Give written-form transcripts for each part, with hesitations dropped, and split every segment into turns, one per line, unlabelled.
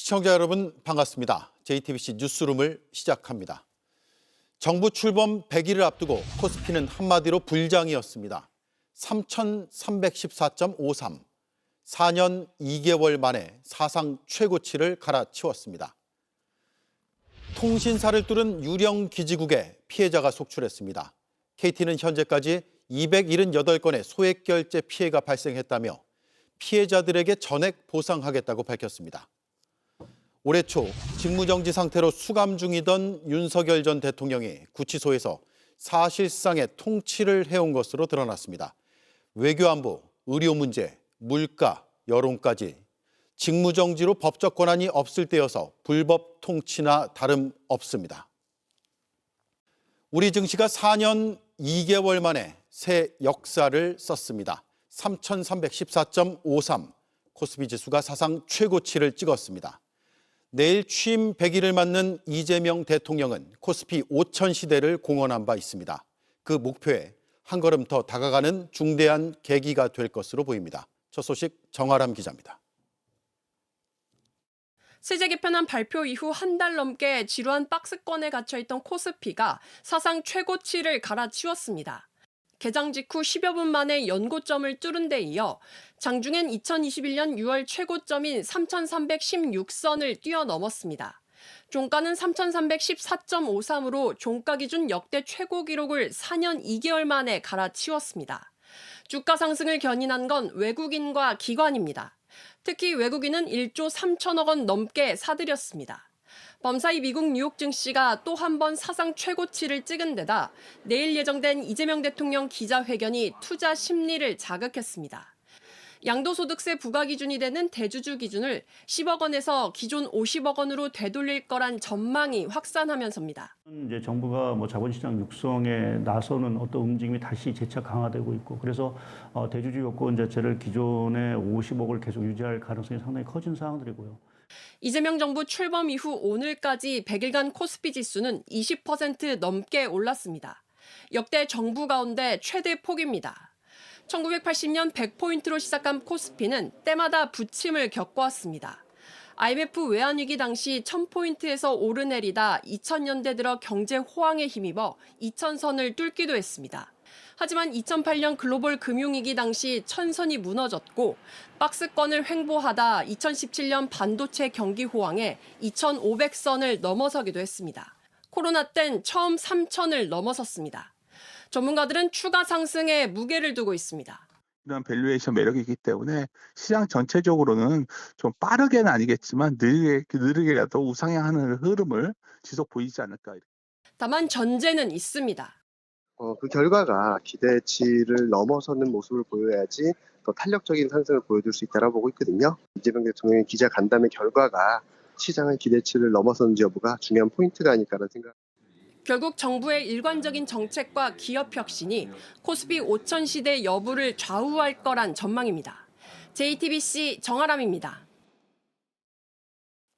시청자 여러분 반갑습니다. JTBC 뉴스룸을 시작합니다. 정부 출범 100일을 앞두고 코스피는 한마디로 불장이었습니다. 3,314.53, 4년 2개월 만에 사상 최고치를 갈아치웠습니다. 통신사를 뚫은 유령 기지국에 피해자가 속출했습니다. KT는 현재까지 278건의 소액 결제 피해가 발생했다며 피해자들에게 전액 보상하겠다고 밝혔습니다. 올해 초 직무정지 상태로 수감 중이던 윤석열 전 대통령이 구치소에서 사실상의 통치를 해온 것으로 드러났습니다. 외교안보, 의료 문제, 물가, 여론까지 직무정지로 법적 권한이 없을 때여서 불법 통치나 다름없습니다. 우리 증시가 4년 2개월 만에 새 역사를 썼습니다. 3,314.53, 코스피 지수가 사상 최고치를 찍었습니다. 내일 취임 100일을 맞는 이재명 대통령은 코스피 5천 시대를 공언한 바 있습니다. 그 목표에 한 걸음 더 다가가는 중대한 계기가 될 것으로 보입니다. 첫 소식 정아람 기자입니다.
세제 개편안 발표 이후 한 달 넘게 지루한 박스권에 갇혀있던 코스피가 사상 최고치를 갈아치웠습니다. 개장 직후 10여 분 만에 연고점을 뚫은 데 이어 장중엔 2021년 6월 최고점인 3,316선을 뛰어넘었습니다. 종가는 3,314.53으로 종가 기준 역대 최고 기록을 4년 2개월 만에 갈아치웠습니다. 주가 상승을 견인한 건 외국인과 기관입니다. 특히 외국인은 1조 3천억 원 넘게 사들였습니다. 범사이 미국 뉴욕 증시가 또 한 번 사상 최고치를 찍은 데다 내일 예정된 이재명 대통령 기자회견이 투자 심리를 자극했습니다. 양도소득세 부과 기준이 되는 대주주 기준을 10억 원에서 기존 50억 원으로 되돌릴 거란 전망이 확산하면서입니다.
이제 정부가 자본시장 육성에 나서는 어떤 움직임이 다시 재차 강화되고 있고, 그래서 대주주 요건 자체를 기존의 50억을 계속 유지할 가능성이 상당히 커진 상황들이고요.
이재명 정부 출범 이후 오늘까지 100일간 코스피 지수는 20% 넘게 올랐습니다. 역대 정부 가운데 최대 폭입니다. 1980년 100포인트로 시작한 코스피는 때마다 부침을 겪어왔습니다. IMF 외환위기 당시 1000포인트에서 오르내리다 2000년대 들어 경제 호황에 힘입어 2000선을 뚫기도 했습니다. 하지만 2008년 글로벌 금융위기 당시 1000선이 무너졌고 박스권을 횡보하다 2017년 반도체 경기 호황에 2500선을 넘어서기도 했습니다. 코로나 땐 처음 3000을 넘어섰습니다. 전문가들은 추가 상승에 무게를 두고 있습니다.
이런 밸류에이션 매력이기 때문에 시장 전체적으로는 좀 빠르게는 아니겠지만 느리게라도 우상향하는 흐름을 지속 보이지 않을까.
다만 전제는 있습니다.
그 결과가 기대치를 넘어서는 모습을 보여야지 더 탄력적인 상승을 보여줄 수 있다고 보고 있거든요. 이재명 대통령의 기자 간담회 결과가 시장의 기대치를 넘어서는지 여부가 중요한 포인트가 아닐까라는 생각.
결국 정부의 일관적인 정책과 기업 혁신이 코스피 5천 시대 여부를 좌우할 거란 전망입니다. JTBC 정아람입니다.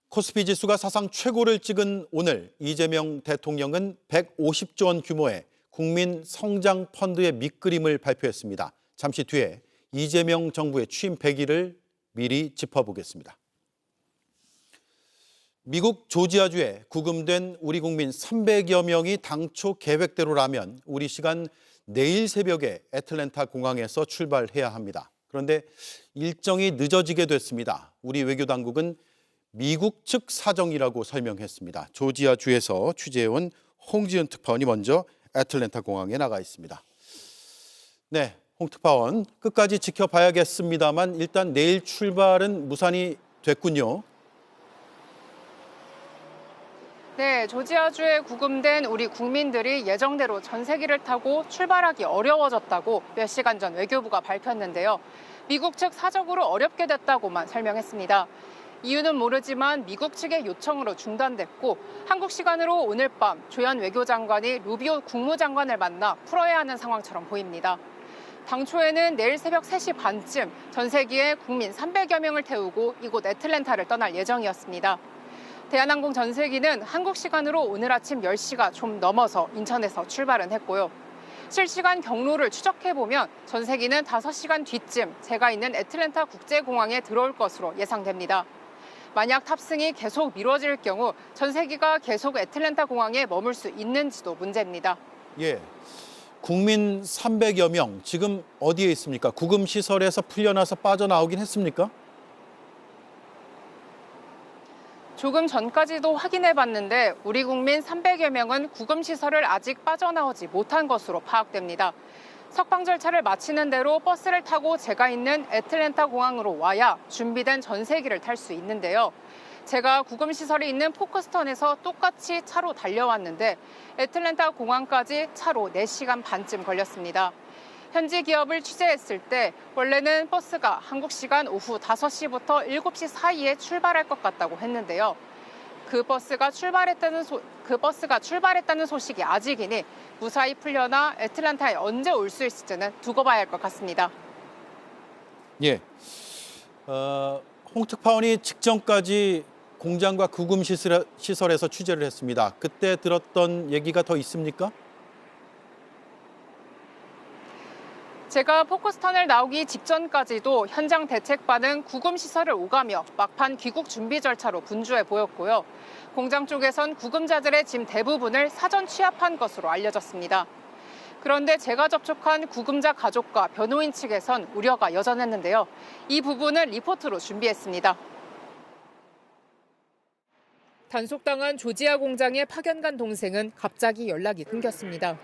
코스피 지수가 사상 최고를 찍은 오늘 이재명 대통령은 150조 원 규모의 국민 성장 펀드의 밑그림을 발표했습니다. 잠시 뒤에 이재명 정부의 취임 100일을 미리 짚어보겠습니다. 미국 조지아주에 구금된 우리 국민 300여 명이 당초 계획대로라면 우리 시간 내일 새벽에 애틀랜타 공항에서 출발해야 합니다. 그런데 일정이 늦어지게 됐습니다. 우리 외교당국은 미국 측 사정이라고 설명했습니다. 조지아주에서 취재해온 홍지은 특파원이 먼저 애틀랜타 공항에 나가 있습니다. 네, 홍 특파원 끝까지 지켜봐야겠습니다만 일단 내일 출발은 무산이 됐군요.
네, 조지아주에 구금된 우리 국민들이 예정대로 전세기를 타고 출발하기 어려워졌다고 몇 시간 전 외교부가 밝혔는데요. 미국 측 사적으로 어렵게 됐다고만 설명했습니다. 이유는 모르지만 미국 측의 요청으로 중단됐고 한국 시간으로 오늘 밤 조현 외교장관이 루비오 국무장관을 만나 풀어야 하는 상황처럼 보입니다. 당초에는 내일 새벽 3시 반쯤 전세기에 국민 300여 명을 태우고 이곳 애틀랜타를 떠날 예정이었습니다. 대한항공 전세기는 한국 시간으로 오늘 아침 10시가 좀 넘어서 인천에서 출발은 했고요. 실시간 경로를 추적해보면 전세기는 5시간 뒤쯤 제가 있는 애틀랜타 국제공항에 들어올 것으로 예상됩니다. 만약 탑승이 계속 미뤄질 경우 전세기가 계속 애틀랜타 공항에 머물 수 있는지도 문제입니다.
예. 국민 300여 명 지금 어디에 있습니까? 구금 시설에서 풀려나서 빠져나오긴 했습니까?
조금 전까지도 확인해 봤는데 우리 국민 300여 명은 구금 시설을 아직 빠져나오지 못한 것으로 파악됩니다. 석방 절차를 마치는 대로 버스를 타고 제가 있는 애틀랜타 공항으로 와야 준비된 전세기를 탈 수 있는데요. 제가 구금 시설이 있는 포크스턴에서 똑같이 차로 달려왔는데 애틀랜타 공항까지 차로 4시간 반쯤 걸렸습니다. 현지 기업을 취재했을 때 원래는 버스가 한국 시간 오후 5시부터 7시 사이에 출발할 것 같다고 했는데요. 그 버스가 출발했다는 소식이 아직이니 무사히 풀려나 애틀랜타에 언제 올 수 있을지는 두고 봐야 할 것 같습니다.
예. 홍 특파원이 직전까지 공장과 구금 시설에서 취재를 했습니다. 그때 들었던 얘기가 더 있습니까?
제가 포크스턴을 나오기 직전까지도 현장 대책반은 구금 시설을 오가며 막판 귀국 준비 절차로 분주해 보였고요. 공장 쪽에선 구금자들의 짐 대부분을 사전 취합한 것으로 알려졌습니다. 그런데 제가 접촉한 구금자 가족과 변호인 측에선 우려가 여전했는데요. 이 부분을 리포트로 준비했습니다. 단속당한 조지아 공장에 파견 간 동생은 갑자기 연락이 끊겼습니다.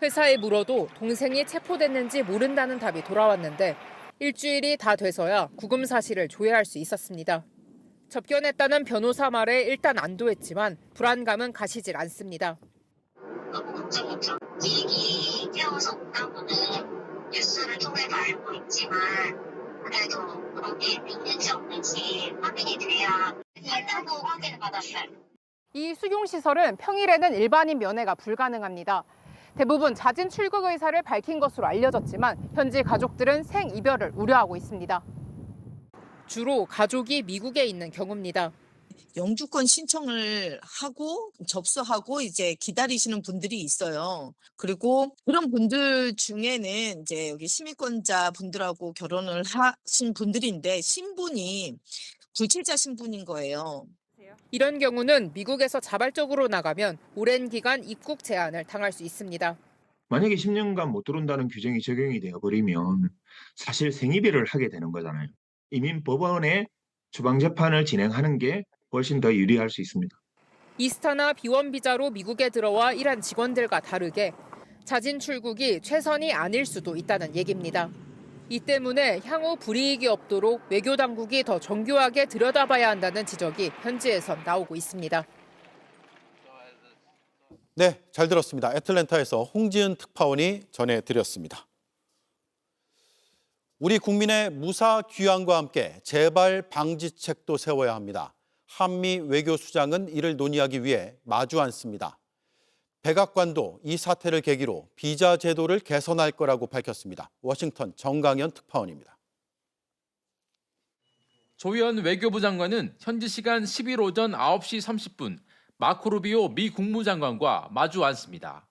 회사에 물어도 동생이 체포됐는지 모른다는 답이 돌아왔는데 일주일이 다 돼서야 구금 사실을 조회할 수 있었습니다. 접견했다는 변호사 말에 일단 안도했지만 불안감은 가시질 않습니다.
너무 걱정이죠. 일기 태워서 온다는 거는 뉴스를 통해서 알고 있지만 그래도 거기에 있는지 없는지 확인이 돼야 일단도 확인을 받았어요.
이 수용시설은 평일에는 일반인 면회가 불가능합니다. 대부분 자진 출국 의사를 밝힌 것으로 알려졌지만 현지 가족들은 생이별을 우려하고 있습니다. 주로 가족이 미국에 있는 경우입니다.
영주권 신청을 하고 접수하고 이제 기다리시는 분들이 있어요. 그리고 그런 분들 중에는 이제 여기 시민권자 분들하고 결혼을 하신 분들인데 신분이 불체자 신분인 거예요.
이런 경우는 미국에서 자발적으로 나가면 오랜 기간 입국 제한을 당할 수 있습니다.
만약에 10년간 못 들어온다는 규정이 적용이 되어버리면 사실 생이별을 하게 되는 거잖아요. 이민법원에 주방재판을 진행하는 게 훨씬 더 유리할 수 있습니다.
이스타나 비원 비자로 미국에 들어와 일한 직원들과 다르게 자진 출국이 최선이 아닐 수도 있다는 얘기입니다. 이 때문에 향후 불이익이 없도록 외교 당국이 더 정교하게 들여다봐야 한다는 지적이 현지에선 나오고 있습니다.
네, 잘 들었습니다. 애틀랜타에서 홍지은 특파원이 전해드렸습니다. 우리 국민의 무사 귀환과 함께 재발 방지책도 세워야 합니다. 한미 외교수장은 이를 논의하기 위해 마주 앉습니다. 백악관도 이 사태를 계기로 비자 제도를 개선할 거라고 밝혔습니다. 워싱턴 정강현 특파원입니다.
조현 외교부 장관은 현지 시간 10일 오전 9시 30분 마코 루비오 미 국무장관과 마주 앉습니다.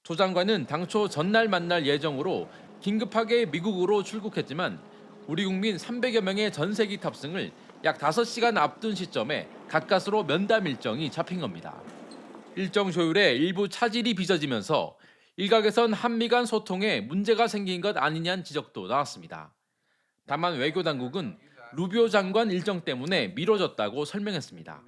조 장관은 당초 전날 만날 예정으로 긴급하게 미국으로 출국했지만 우리 국민 300여 명의 전세기 탑승을 약 5시간 앞둔 시점에 가까스로 면담 일정이 잡힌 겁니다. 일정 조율에 일부 차질이 빚어지면서 일각에선 한미 간 소통에 문제가 생긴 것 아니냐는 지적도 나왔습니다. 다만 외교 당국은 루비오 장관 일정 때문에 미뤄졌다고 설명했습니다.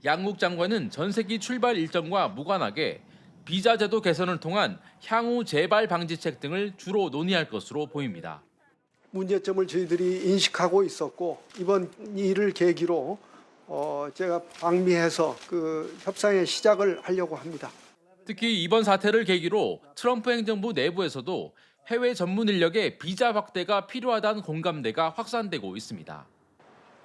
양국 장관은 전세기 출발 일정과 무관하게 비자 제도 개선을 통한 향후 재발 방지책 등을 주로 논의할 것으로 보입니다.
문제점을 저희들이 인식하고 있었고 이번 일을 계기로 제가 방미해서 그 협상의 시작을 하려고 합니다.
특히 이번 사태를 계기로 트럼프 행정부 내부에서도 해외 전문 인력의 비자 확대가 필요하다는 공감대가 확산되고 있습니다.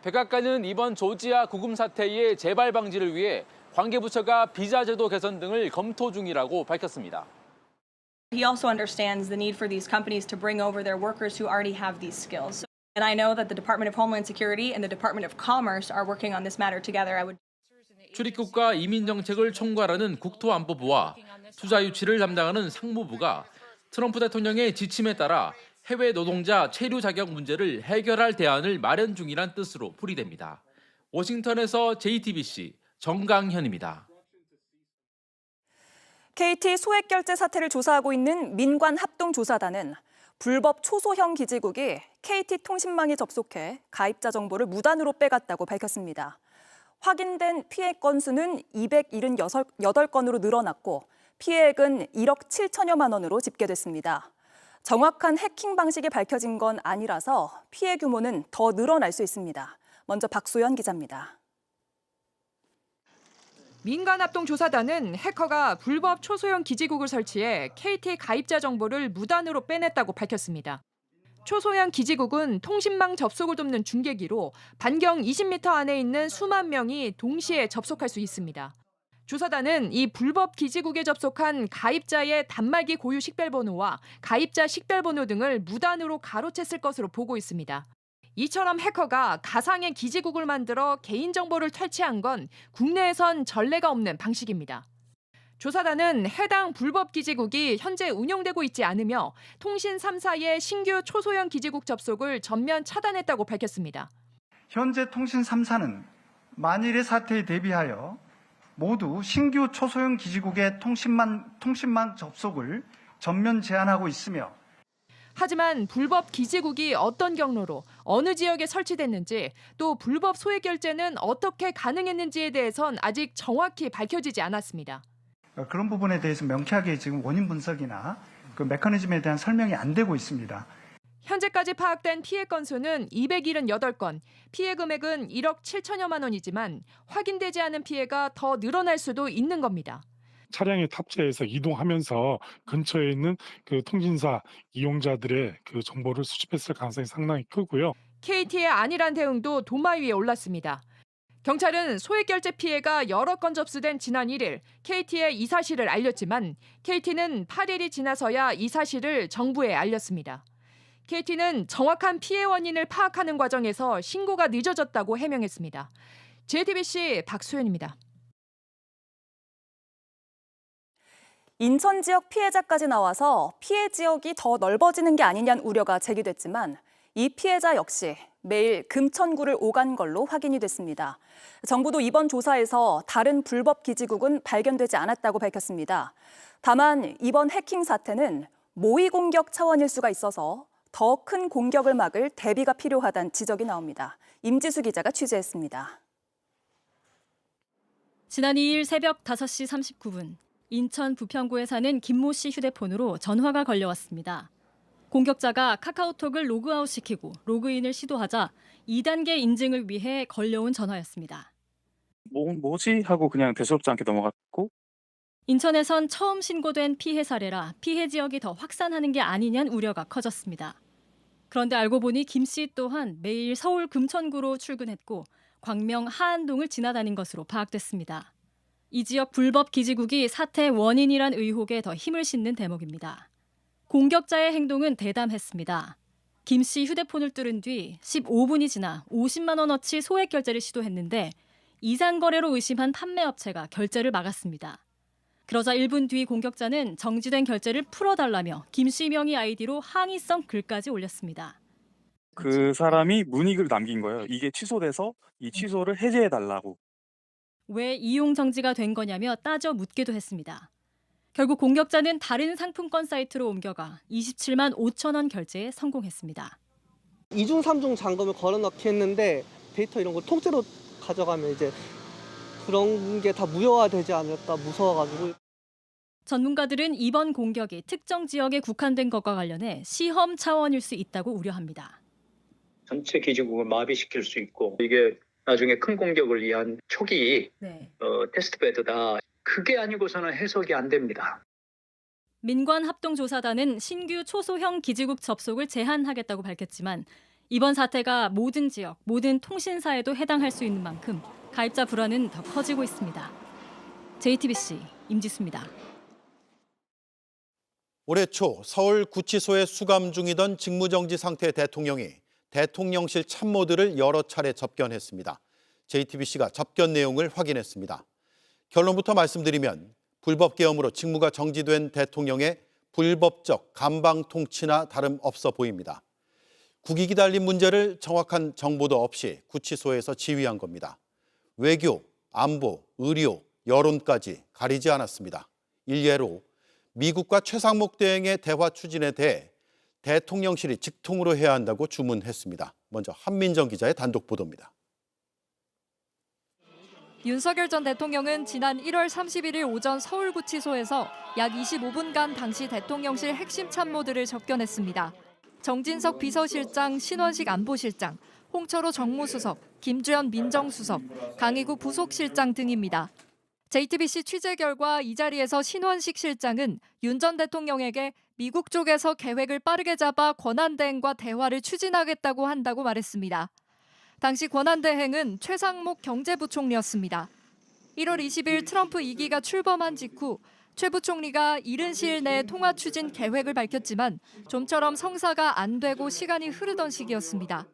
백악관은 이번 조지아 구금 사태의 재발 방지를 위해 관계부처가 비자 제도 개선 등을 검토 중이라고 밝혔습니다.
He also understands the need for these companies to bring over their workers who already have these skills. And I know that the Department of Homeland Security and the Department of Commerce are working on this matter together.
출입국과 이민정책을 총괄하는 국토안보부와 투자 유치를 담당하는 상무부가 트럼프 대통령의 지침에 따라 해외 노동자 체류 자격 문제를 해결할 대안을 마련 중이란 뜻으로 풀이됩니다. 워싱턴에서 JTBC 정강현입니다.
KT 소액결제 사태를 조사하고 있는 민관합동조사단은 불법 초소형 기지국이 KT 통신망에 접속해 가입자 정보를 무단으로 빼갔다고 밝혔습니다. 확인된 피해 건수는 278건으로 늘어났고 피해액은 1억 7천여만 원으로 집계됐습니다. 정확한 해킹 방식이 밝혀진 건 아니라서 피해 규모는 더 늘어날 수 있습니다. 먼저 박소연 기자입니다.
민간합동조사단은 해커가 불법 초소형 기지국을 설치해 KT 가입자 정보를 무단으로 빼냈다고 밝혔습니다. 초소형 기지국은 통신망 접속을 돕는 중계기로 반경 20m 안에 있는 수만 명이 동시에 접속할 수 있습니다. 조사단은 이 불법 기지국에 접속한 가입자의 단말기 고유 식별번호와 가입자 식별번호 등을 무단으로 가로챘을 것으로 보고 있습니다. 이처럼 해커가 가상의 기지국을 만들어 개인정보를 탈취한 건 국내에선 전례가 없는 방식입니다. 조사단은 해당 불법 기지국이 현재 운영되고 있지 않으며 통신 3사의 신규 초소형 기지국 접속을 전면 차단했다고 밝혔습니다.
현재 통신 3사는 만일의 사태에 대비하여 모두 신규 초소형 기지국의 통신망 접속을 전면 제한하고 있으며
하지만 불법 기지국이 어떤 경로로 어느 지역에 설치됐는지 또 불법 소액 결제는 어떻게 가능했는지에 대해선 아직 정확히 밝혀지지 않았습니다.
그런 부분에 대해서 명쾌하게 지금 원인 분석이나 그 메커니즘에 대한 설명이 안 되고 있습니다.
현재까지 파악된 피해 건수는 278건, 피해 금액은 1억 7천여만 원이지만 확인되지 않은 피해가 더 늘어날 수도 있는 겁니다.
차량에 탑재해서 이동하면서 근처에 있는 그 통신사 이용자들의 그 정보를 수집했을 가능성이 상당히 크고요.
KT의 안일한 대응도 도마 위에 올랐습니다. 경찰은 소액 결제 피해가 여러 건 접수된 지난 1일 KT에 이 사실을 알렸지만 KT는 8일이 지나서야 이 사실을 정부에 알렸습니다. KT는 정확한 피해 원인을 파악하는 과정에서 신고가 늦어졌다고 해명했습니다. JTBC 박소연입니다.
인천 지역 피해자까지 나와서 피해 지역이 더 넓어지는 게 아니냐는 우려가 제기됐지만 이 피해자 역시 매일 금천구를 오간 걸로 확인이 됐습니다. 정부도 이번 조사에서 다른 불법 기지국은 발견되지 않았다고 밝혔습니다. 다만 이번 해킹 사태는 모의 공격 차원일 수가 있어서 더 큰 공격을 막을 대비가 필요하다는 지적이 나옵니다. 임지수 기자가 취재했습니다.
지난 2일 새벽 5시 39분. 인천 부평구에 사는 김모 씨 휴대폰으로 전화가 걸려왔습니다. 공격자가 카카오톡을 로그아웃시키고 로그인을 시도하자 2단계 인증을 위해 걸려온 전화였습니다.
뭐지? 하고 그냥 대수롭지 않게 넘어갔고.
인천에선 처음 신고된 피해 사례라 피해 지역이 더 확산하는 게 아니냐는 우려가 커졌습니다. 그런데 알고 보니 김 씨 또한 매일 서울 금천구로 출근했고 광명 하안동을 지나다닌 것으로 파악됐습니다. 이 지역 불법 기지국이 사태의 원인이란 의혹에 더 힘을 싣는 대목입니다. 공격자의 행동은 대담했습니다. 김 씨 휴대폰을 뚫은 뒤 15분이 지나 50만 원어치 소액 결제를 시도했는데 이상 거래로 의심한 판매업체가 결제를 막았습니다. 그러자 1분 뒤 공격자는 정지된 결제를 풀어달라며 김 씨 명의 아이디로 항의성 글까지 올렸습니다.
그 사람이 문의글 남긴 거예요. 이게 취소돼서 이 취소를 해제해달라고.
왜 이용 정지가 된 거냐며 따져 묻기도 했습니다. 결국 공격자는 다른 상품권 사이트로 옮겨가 27만 5천 원 결제에 성공했습니다.
2중 3중 잔금을 걸어넣기 했는데 데이터 이런 걸 통째로 가져가면 이제 그런 게 다 무효화되지 않을까 무서워가지고.
전문가들은 이번 공격이 특정 지역에 국한된 것과 관련해 시험 차원일 수 있다고 우려합니다.
전체 기지국을 마비시킬 수 있고 이게 나중에 큰 공격을 위한 초기 테스트베드다. 그게 아니고서는 해석이 안 됩니다.
민관합동조사단은 신규 초소형 기지국 접속을 제한하겠다고 밝혔지만 이번 사태가 모든 지역, 모든 통신사에도 해당할 수 있는 만큼 가입자 불안은 더 커지고 있습니다. JTBC 임지수입니다.
올해 초 서울 구치소에 수감 중이던 직무정지 상태의 대통령이 대통령실 참모들을 여러 차례 접견했습니다. JTBC가 접견 내용을 확인했습니다. 결론부터 말씀드리면 불법 계엄으로 직무가 정지된 대통령의 불법적 감방 통치나 다름없어 보입니다. 국익이 달린 문제를 정확한 정보도 없이 구치소에서 지휘한 겁니다. 외교, 안보, 의료, 여론까지 가리지 않았습니다. 일례로 미국과 최상목 대행의 대화 추진에 대해 대통령실이 직통으로 해야 한다고 주문했습니다. 먼저 한민정 기자의 단독 보도입니다.
윤석열 전 대통령은 지난 1월 31일 오전 서울구치소에서 약 25분간 당시 대통령실 핵심 참모들을 접견했습니다. 정진석 비서실장, 신원식 안보실장, 홍철호 정무수석, 김주현 민정수석, 강희구 부속실장 등입니다. JTBC 취재 결과 이 자리에서 신원식 실장은 윤 전 대통령에게 미국 쪽에서 계획을 빠르게 잡아 권한대행과 대화를 추진하겠다고 한다고 말했습니다. 당시 권한대행은 최상목 경제부총리였습니다. 1월 20일 트럼프 2기가 출범한 직후 최 부총리가 이른 시일 내에 통화 추진 계획을 밝혔지만 좀처럼 성사가 안 되고 시간이 흐르던 시기였습니다.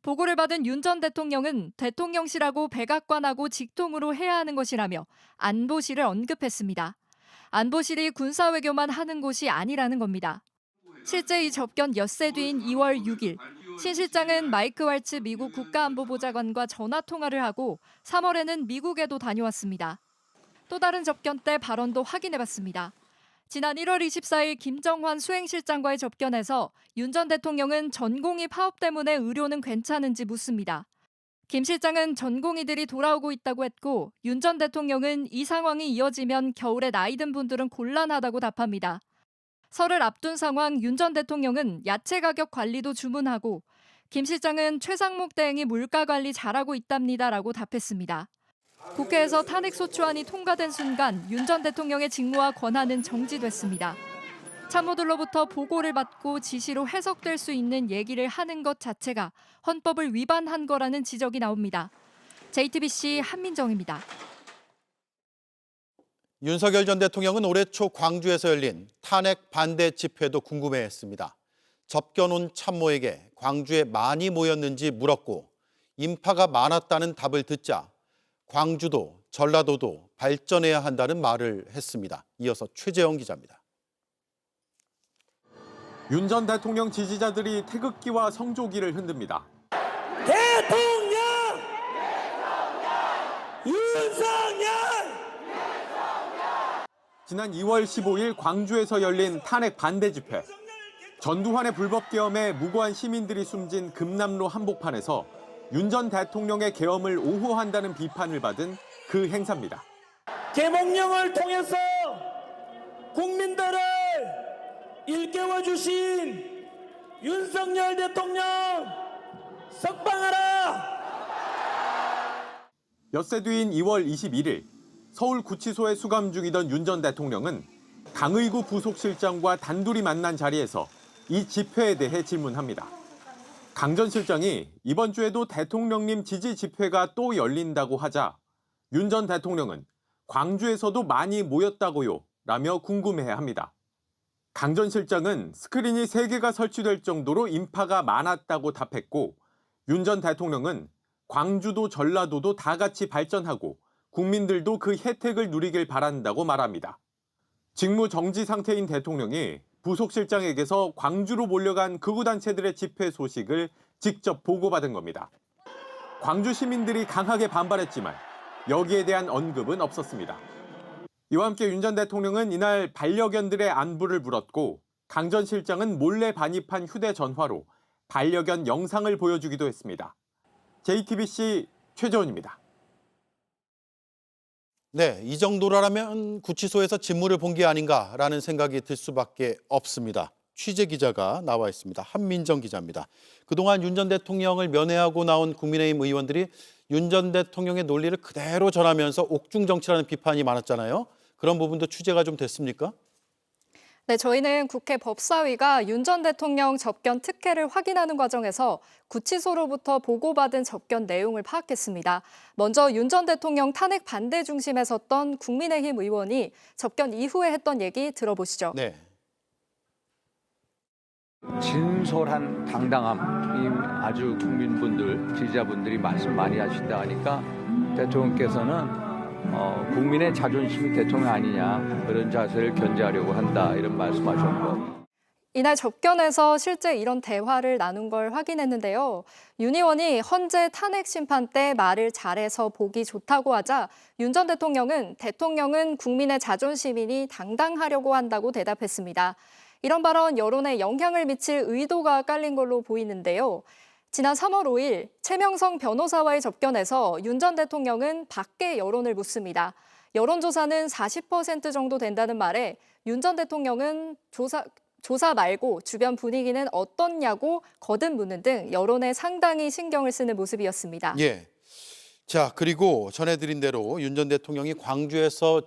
보고를 받은 윤 전 대통령은 대통령실하고 백악관하고 직통으로 해야 하는 것이라며 안보실을 언급했습니다. 안보실이 군사외교만 하는 곳이 아니라는 겁니다. 실제 이 접견 엿새 뒤인 2월 6일 신 실장은 마이크 왈츠 미국 국가안보보좌관과 전화통화를 하고 3월에는 미국에도 다녀왔습니다. 또 다른 접견 때 발언도 확인해봤습니다. 지난 1월 24일 김정환 수행실장과의 접견에서 윤 전 대통령은 전공의 파업 때문에 의료는 괜찮은지 묻습니다. 김 실장은 전공의들이 돌아오고 있다고 했고 윤 전 대통령은 이 상황이 이어지면 겨울에 나이 든 분들은 곤란하다고 답합니다. 설을 앞둔 상황 윤 전 대통령은 야채 가격 관리도 주문하고 김 실장은 최상목 대행이 물가 관리 잘하고 있답니다라고 답했습니다. 국회에서 탄핵소추안이 통과된 순간 윤 전 대통령의 직무와 권한은 정지됐습니다. 참모들로부터 보고를 받고 지시로 해석될 수 있는 얘기를 하는 것 자체가 헌법을 위반한 거라는 지적이 나옵니다. JTBC 한민정입니다.
윤석열 전 대통령은 올해 초 광주에서 열린 탄핵 반대 집회도 궁금해했습니다. 접견 온 참모에게 광주에 많이 모였는지 물었고 인파가 많았다는 답을 듣자 광주도 전라도도 발전해야 한다는 말을 했습니다. 이어서 최재영 기자입니다.
윤 전 대통령 지지자들이 태극기와 성조기를 흔듭니다.
대통령! 윤석열!
지난 2월 15일 광주에서 열린 탄핵 반대 집회. 전두환의 불법 계엄에 무고한 시민들이 숨진 금남로 한복판에서 윤 전 대통령의 계엄을 옹호한다는 비판을 받은 그 행사입니다.
계몽령을 통해서 국민들을 일깨워 주신 윤석열 대통령 석방하라!
엿새 뒤인 2월 21일 서울구치소에 수감 중이던 윤 전 대통령은 강의구 부속실장과 단둘이 만난 자리에서 이 집회에 대해 질문합니다. 강 전 실장이 이번 주에도 대통령님 지지 집회가 또 열린다고 하자 윤 전 대통령은 광주에서도 많이 모였다고요? 라며 궁금해합니다. 강 전 실장은 스크린이 3개가 설치될 정도로 인파가 많았다고 답했고 윤 전 대통령은 광주도 전라도도 다 같이 발전하고 국민들도 그 혜택을 누리길 바란다고 말합니다. 직무 정지 상태인 대통령이 부속실장에게서 광주로 몰려간 극우단체들의 집회 소식을 직접 보고받은 겁니다. 광주 시민들이 강하게 반발했지만 여기에 대한 언급은 없었습니다. 이와 함께 윤 전 대통령은 이날 반려견들의 안부를 물었고 강 전 실장은 몰래 반입한 휴대전화로 반려견 영상을 보여주기도 했습니다. JTBC 최재원입니다.
네, 이 정도라면 구치소에서 직무를 본 게 아닌가라는 생각이 들 수밖에 없습니다. 취재 기자가 나와 있습니다. 한민정 기자입니다. 그동안 윤 전 대통령을 면회하고 나온 국민의힘 의원들이 윤 전 대통령의 논리를 그대로 전하면서 옥중 정치라는 비판이 많았잖아요. 그런 부분도 취재가 좀 됐습니까?
네, 저희는 국회 법사위가 윤 전 대통령 접견 특혜를 확인하는 과정에서 구치소로부터 보고받은 접견 내용을 파악했습니다. 먼저 윤 전 대통령 탄핵 반대 중심에 섰던 국민의힘 의원이 접견 이후에 했던 얘기 들어보시죠.
네.
진솔한 당당함, 이 아주 국민분들, 지지자분들이 말씀 많이 하신다 하니까 대통령께서는 국민의 자존심이 대통령 아니냐 그런 자세를 견제하려고 한다 이런 말씀하셨고
이날 접견에서 실제 이런 대화를 나눈 걸 확인했는데요. 윤 의원이 헌재 탄핵 심판 때 말을 잘해서 보기 좋다고 하자 윤 전 대통령은 국민의 자존심이니 당당하려고 한다고 대답했습니다. 이런 발언 여론에 영향을 미칠 의도가 깔린 걸로 보이는데요. 지난 3월 5일 최명성 변호사와의 접견에서 윤 전 대통령은 밖에 여론을 묻습니다. 여론조사는 40% 정도 된다는 말에 윤 전 대통령은 조사 말고 주변 분위기는 어떻냐고 거듭 묻는 등 여론에 상당히 신경을 쓰는 모습이었습니다.
예. 자, 그리고 전해드린 대로 윤 전 대통령이 광주에서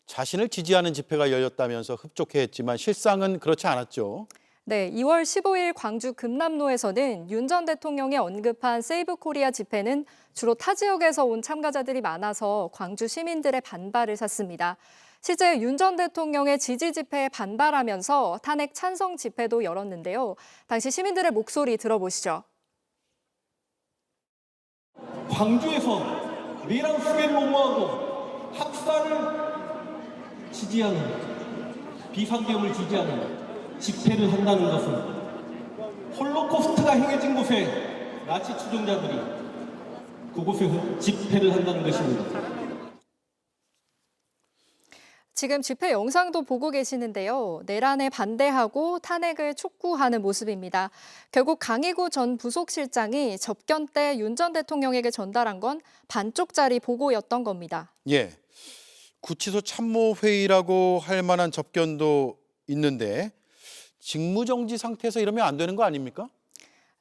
자신을 지지하는 집회가 열렸다면서 흡족해 했지만 실상은 그렇지 않았죠.
네, 2월 15일 광주 금남로에서는 윤 전 대통령이 언급한 세이브 코리아 집회는 주로 타 지역에서 온 참가자들이 많아서 광주 시민들의 반발을 샀습니다. 실제 윤 전 대통령의 지지 집회에 반발하면서 탄핵 찬성 집회도 열었는데요. 당시 시민들의 목소리 들어보시죠.
광주에서 내란 수괴를 옹호하고 학살을 지지하는, 비상계엄을 지지하는 집회를 한다는 것은 홀로코스트가 행해진 곳에 나치 추종자들이 그곳에서 집회를 한다는 것입니다.
지금 집회 영상도 보고 계시는데요. 내란에 반대하고 탄핵을 촉구하는 모습입니다. 결국 강희구 전 부속실장이 접견 때 윤 전 대통령에게 전달한 건 반쪽짜리 보고였던 겁니다.
예. 구치소 참모회의라고 할 만한 접견도 있는데 직무정지 상태에서 이러면 안 되는 거 아닙니까?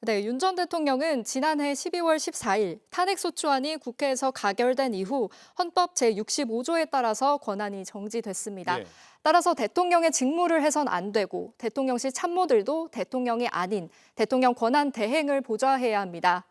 네, 윤 전 대통령은 지난해 12월 14일 탄핵소추안이 국회에서 가결된 이후 헌법 제65조에 따라서 권한이 정지됐습니다.
예.
따라서 대통령의 직무를 해선 안 되고 대통령실 참모들도 대통령이 아닌 대통령 권한 대행을 보좌해야 합니다.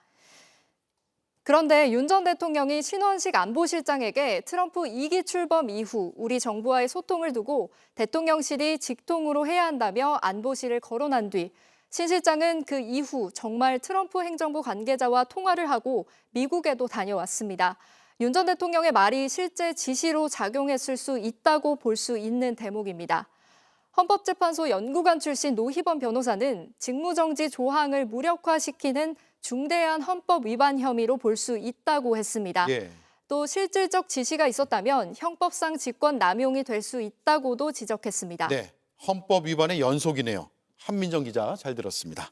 그런데 윤 전 대통령이 신원식 안보실장에게 트럼프 2기 출범 이후 우리 정부와의 소통을 두고 대통령실이 직통으로 해야 한다며 안보실을 거론한 뒤 신 실장은 그 이후 정말 트럼프 행정부 관계자와 통화를 하고 미국에도 다녀왔습니다. 윤 전 대통령의 말이 실제 지시로 작용했을 수 있다고 볼 수 있는 대목입니다. 헌법재판소 연구관 출신 노희범 변호사는 직무정지 조항을 무력화시키는 중대한 헌법 위반 혐의로 볼 수 있다고 했습니다.
예.
또 실질적 지시가 있었다면 형법상 직권 남용이 될 수 있다고도 지적했습니다.
네, 헌법 위반의 연속이네요. 한민정 기자 잘 들었습니다.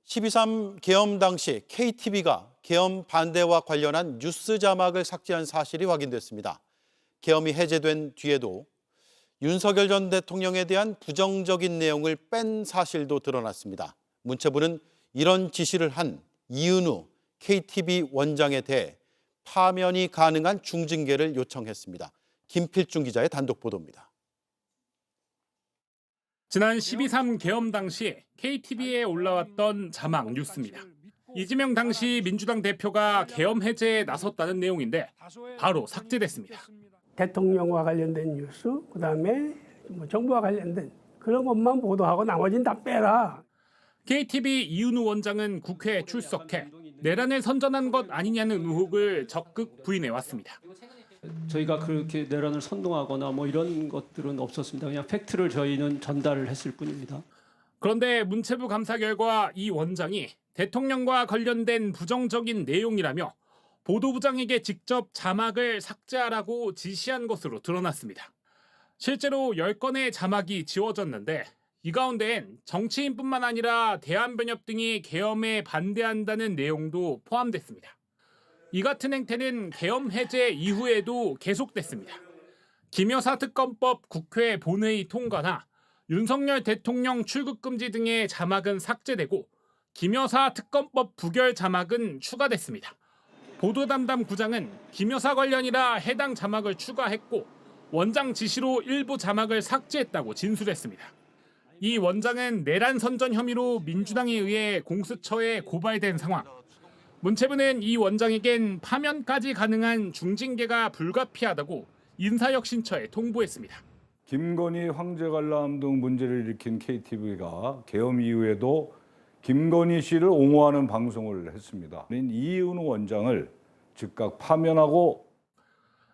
12.3 계엄 당시 KTV가 계엄 반대와 관련한 뉴스 자막을 삭제한 사실이 확인됐습니다. 계엄이 해제된 뒤에도 윤석열 전 대통령에 대한 부정적인 내용을 뺀 사실도 드러났습니다. 문체부는 이런 지시를 한 이은우 KTV 원장에 대해 파면이 가능한 중징계를 요청했습니다. 김필중 기자의 단독 보도입니다.
지난 12.3 계엄 당시 KTV에 올라왔던 자막 뉴스입니다. 이재명 당시 민주당 대표가 계엄 해제에 나섰다는 내용인데 바로 삭제됐습니다.
대통령과 관련된 뉴스, 그다음에 정부와 관련된 그런 것만 보도하고 나머지는 다 빼라.
KTV 이은우 원장은 국회에 출석해 내란을 선전한 것 아니냐는 의혹을 적극 부인해왔습니다.
저희가 그렇게 내란을 선동하거나 뭐 이런 것들은 없었습니다. 그냥 팩트를 저희는 전달을 했을 뿐입니다.
그런데 문체부 감사 결과 이 원장이 대통령과 관련된 부정적인 내용이라며 보도부장에게 직접 자막을 삭제하라고 지시한 것으로 드러났습니다. 실제로 10건의 자막이 지워졌는데 이 가운데엔 정치인뿐만 아니라 대한변협 등이 계엄에 반대한다는 내용도 포함됐습니다. 이 같은 행태는 계엄 해제 이후에도 계속됐습니다. 김여사 특검법 국회 본회의 통과나 윤석열 대통령 출국금지 등의 자막은 삭제되고 김여사 특검법 부결 자막은 추가됐습니다. 보도담당 부장은 김여사 관련이라 해당 자막을 추가했고 원장 지시로 일부 자막을 삭제했다고 진술했습니다. 이 원장은 내란 선전 혐의로 민주당에 의해 공수처에 고발된 상황. 문체부는 이 원장에겐 파면까지 가능한 중징계가 불가피하다고 인사혁신처에 통보했습니다.
김건희 황제 관람 등 문제를 일으킨 KTV가 계엄 이후에도 김건희 씨를 옹호하는 방송을 했습니다. 이은우 원장을 즉각 파면하고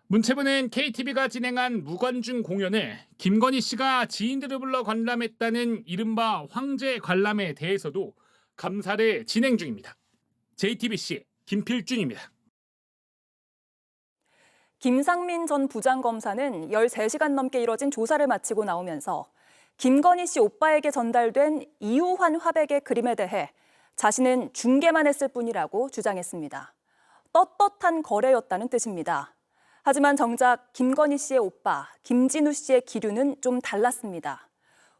문체부는 KTV가 진행한 무관중 공연을 김건희 씨가 지인들을 불러 관람했다는 이른바 황제 관람에 대해서도 감사를 진행 중입니다. JTBC 김필준입니다.
김상민 전 부장검사는 13시간 넘게 이뤄진 조사를 마치고 나오면서 김건희 씨 오빠에게 전달된 이호환 화백의 그림에 대해 자신은 중개만 했을 뿐이라고 주장했습니다. 떳떳한 거래였다는 뜻입니다. 하지만 정작 김건희 씨의 오빠 김진우 씨의 기류는 좀 달랐습니다.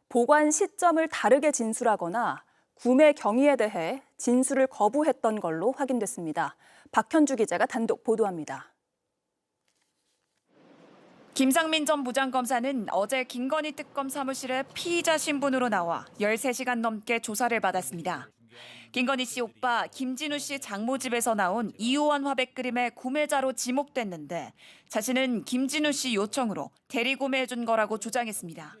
보관 시점을 다르게 진술하거나 구매 경위에 대해 진술을 거부했던 걸로 확인됐습니다. 박현주 기자가 단독 보도합니다.
김상민 전 부장검사는 어제 김건희 특검 사무실에 피의자 신분으로 나와 13시간 넘게 조사를 받았습니다. 김건희 씨 오빠 김진우 씨 장모집에서 나온 이호환 화백 그림의 구매자로 지목됐는데 자신은 김진우 씨 요청으로 대리구매해 준 거라고 주장했습니다.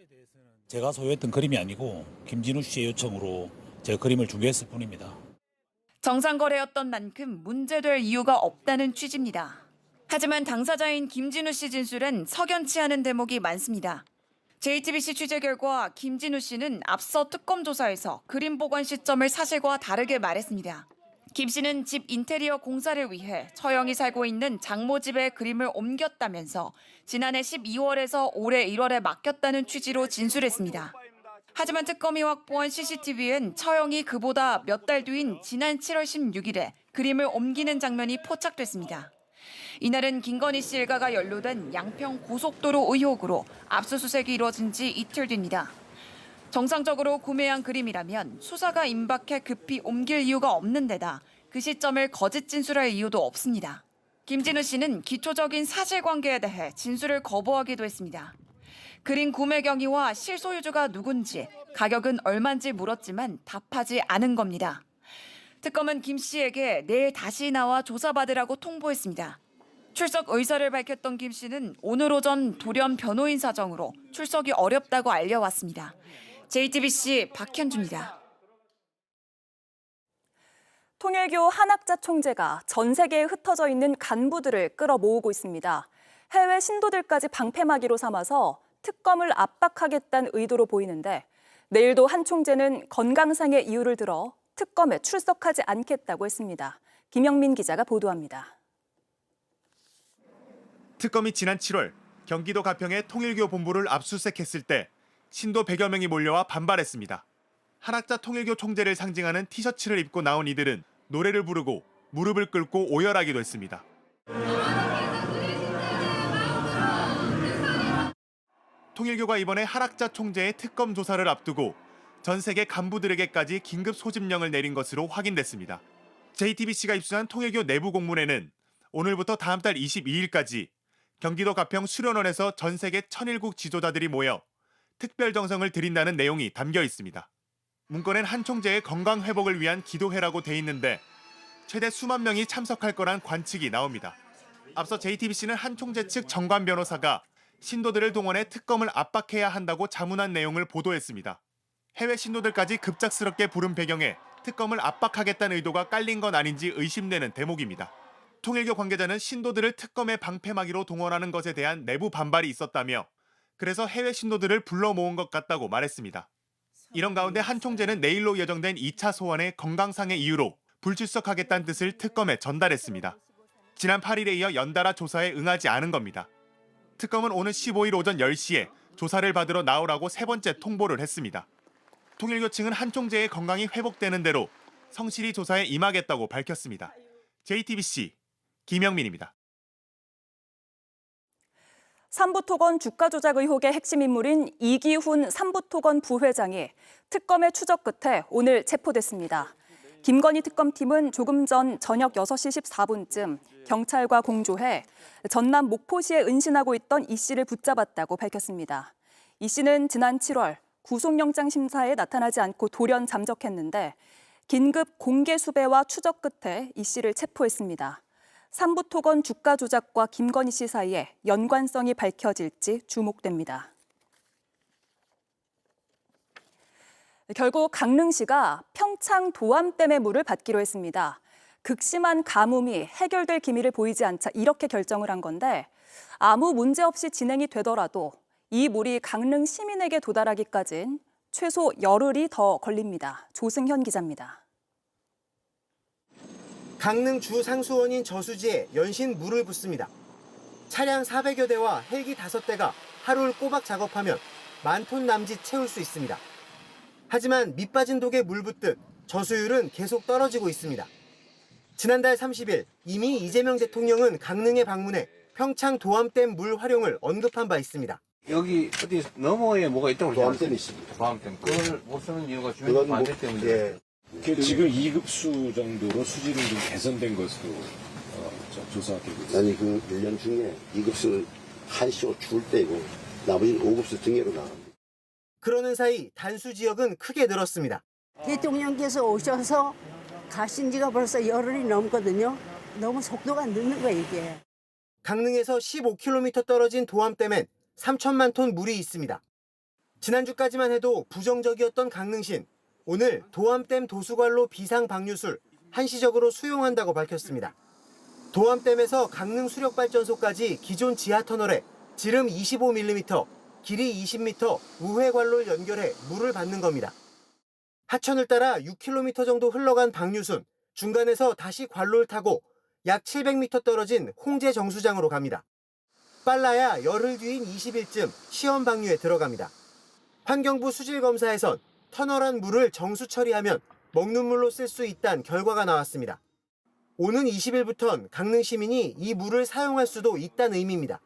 제가 소유했던 그림이 아니고 김진우 씨의 요청으로 제가 그림을 중개했을 뿐입니다.
정상 거래였던 만큼 문제될 이유가 없다는 취지입니다. 하지만 당사자인 김진우 씨 진술엔 석연치 않은 대목이 많습니다. JTBC 취재 결과 김진우 씨는 앞서 특검 조사에서 그림 보관 시점을 사실과 다르게 말했습니다. 김 씨는 집 인테리어 공사를 위해 처형이 살고 있는 장모 집에 그림을 옮겼다면서 지난해 12월에서 올해 1월에 맡겼다는 취지로 진술했습니다. 하지만 특검이 확보한 CCTV엔 처형이 그보다 몇 달 뒤인 지난 7월 16일에 그림을 옮기는 장면이 포착됐습니다. 이날은 김건희 씨 일가가 연루된 양평 고속도로 의혹으로 압수수색이 이루어진 지 이틀 뒤입니다. 정상적으로 구매한 그림이라면 수사가 임박해 급히 옮길 이유가 없는 데다 그 시점을 거짓 진술할 이유도 없습니다. 김진우 씨는 기초적인 사실관계에 대해 진술을 거부하기도 했습니다. 그림 구매 경위와 실소유주가 누군지, 가격은 얼마인지 물었지만 답하지 않은 겁니다. 특검은 김 씨에게 내일 다시 나와 조사받으라고 통보했습니다. 출석 의사를 밝혔던 김 씨는 오늘 오전 돌연 변호인 사정으로 출석이 어렵다고 알려왔습니다. JTBC 박현주입니다.
통일교 한학자 총재가 전 세계에 흩어져 있는 간부들을 끌어모으고 있습니다. 해외 신도들까지 방패막이로 삼아서 특검을 압박하겠다는 의도로 보이는데 내일도 한 총재는 건강상의 이유를 들어 특검에 출석하지 않겠다고 했습니다. 김영민 기자가 보도합니다.
특검이 지난 7월 경기도 가평의 통일교 본부를 압수수색했을 때 신도 100여 명이 몰려와 반발했습니다. 한학자 통일교 총재를 상징하는 티셔츠를 입고 나온 이들은 노래를 부르고 무릎을 꿇고 오열하기도 했습니다. 통일교가 이번에 한학자 총재의 특검 조사를 앞두고 전 세계 간부들에게까지 긴급 소집령을 내린 것으로 확인됐습니다. JTBC가 입수한 통일교 내부 공문에는 오늘부터 다음 달 22일까지 경기도 가평 수련원에서 전 세계 1001국 지도자들이 모여 특별 정성을 드린다는 내용이 담겨 있습니다. 문건엔 한 총재의 건강 회복을 위한 기도회라고 돼 있는데 최대 수만 명이 참석할 거란 관측이 나옵니다. 앞서 JTBC는 한 총재 측 정관 변호사가 신도들을 동원해 특검을 압박해야 한다고 자문한 내용을 보도했습니다. 해외 신도들까지 급작스럽게 부른 배경에 특검을 압박하겠다는 의도가 깔린 건 아닌지 의심되는 대목입니다. 통일교 관계자는 신도들을 특검의 방패막이로 동원하는 것에 대한 내부 반발이 있었다며 그래서 해외 신도들을 불러 모은 것 같다고 말했습니다. 이런 가운데 한 총재는 내일로 예정된 2차 소환의 건강상의 이유로 불출석하겠다는 뜻을 특검에 전달했습니다. 지난 8일에 이어 연달아 조사에 응하지 않은 겁니다. 특검은 오늘 15일 오전 10시에 조사를 받으러 나오라고 세 번째 통보를 했습니다. 통일교 측은 한 총재의 건강이 회복되는 대로 성실히 조사에 임하겠다고 밝혔습니다. JTBC 김영민입니다.
삼부토건 주가 조작 의혹의 핵심 인물인 이기훈 삼부토건 부회장이 특검의 추적 끝에 오늘 체포됐습니다. 김건희 특검팀은 조금 전 저녁 6시 14분쯤 경찰과 공조해 전남 목포시에 은신하고 있던 이 씨를 붙잡았다고 밝혔습니다. 이 씨는 지난 7월 구속영장 심사에 나타나지 않고 돌연 잠적했는데 긴급 공개 수배와 추적 끝에 이 씨를 체포했습니다. 삼부토건 주가 조작과 김건희 씨 사이에 연관성이 밝혀질지 주목됩니다. 결국 강릉시가 평창 도암댐의 물을 받기로 했습니다. 극심한 가뭄이 해결될 기미를 보이지 않자 이렇게 결정을 한 건데 아무 문제 없이 진행이 되더라도 이 물이 강릉 시민에게 도달하기까진 최소 열흘이 더 걸립니다. 조승현 기자입니다.
강릉 주 상수원인 저수지에 연신 물을 붓습니다. 차량 400여 대와 헬기 5대가 하루를 꼬박 작업하면 10,000톤 남짓 채울 수 있습니다. 하지만 밑빠진 독에 물 붓듯 저수율은 계속 떨어지고 있습니다. 지난달 30일 이미 이재명 대통령은 강릉에 방문해 평창 도암댐 물 활용을 언급한 바 있습니다.
여기 어디 너머에 뭐가 있다고
도암댐이 있습니다.
도암댐. 그걸 못 쓰는 이유가 주민 반대 때문에.
지금 2급수 정도로 수질은 좀 개선된 것으로 조사되고 있습니다. 아니 그 1년 중에 2급수 한시호 줄 때고 나머지는 5급수 등해로 나갑니다.
그러는 사이 단수 지역은 크게 늘었습니다.
대통령께서 오셔서 가신 지가 벌써 열흘이 넘거든요. 너무 속도가 늦는 거예요, 이게.
강릉에서 15km 떨어진 도암댐엔 3천만 톤 물이 있습니다. 지난주까지만 해도 부정적이었던 강릉시는 오늘 도암댐 도수관로 비상 방류술 한시적으로 수용한다고 밝혔습니다. 도암댐에서 강릉 수력발전소까지 기존 지하터널에 지름 25mm, 길이 20m 우회관로를 연결해 물을 받는 겁니다. 하천을 따라 6km 정도 흘러간 방류순, 중간에서 다시 관로를 타고 약 700m 떨어진 홍제 정수장으로 갑니다. 빨라야 열흘 뒤인 20일쯤 시험 방류에 들어갑니다. 환경부 수질검사에선 터널한 물을 정수 처리하면 먹는 물로 쓸 수 있다는 결과가 나왔습니다. 오는 20일부턴 강릉 시민이 이 물을 사용할 수도 있다는 의미입니다.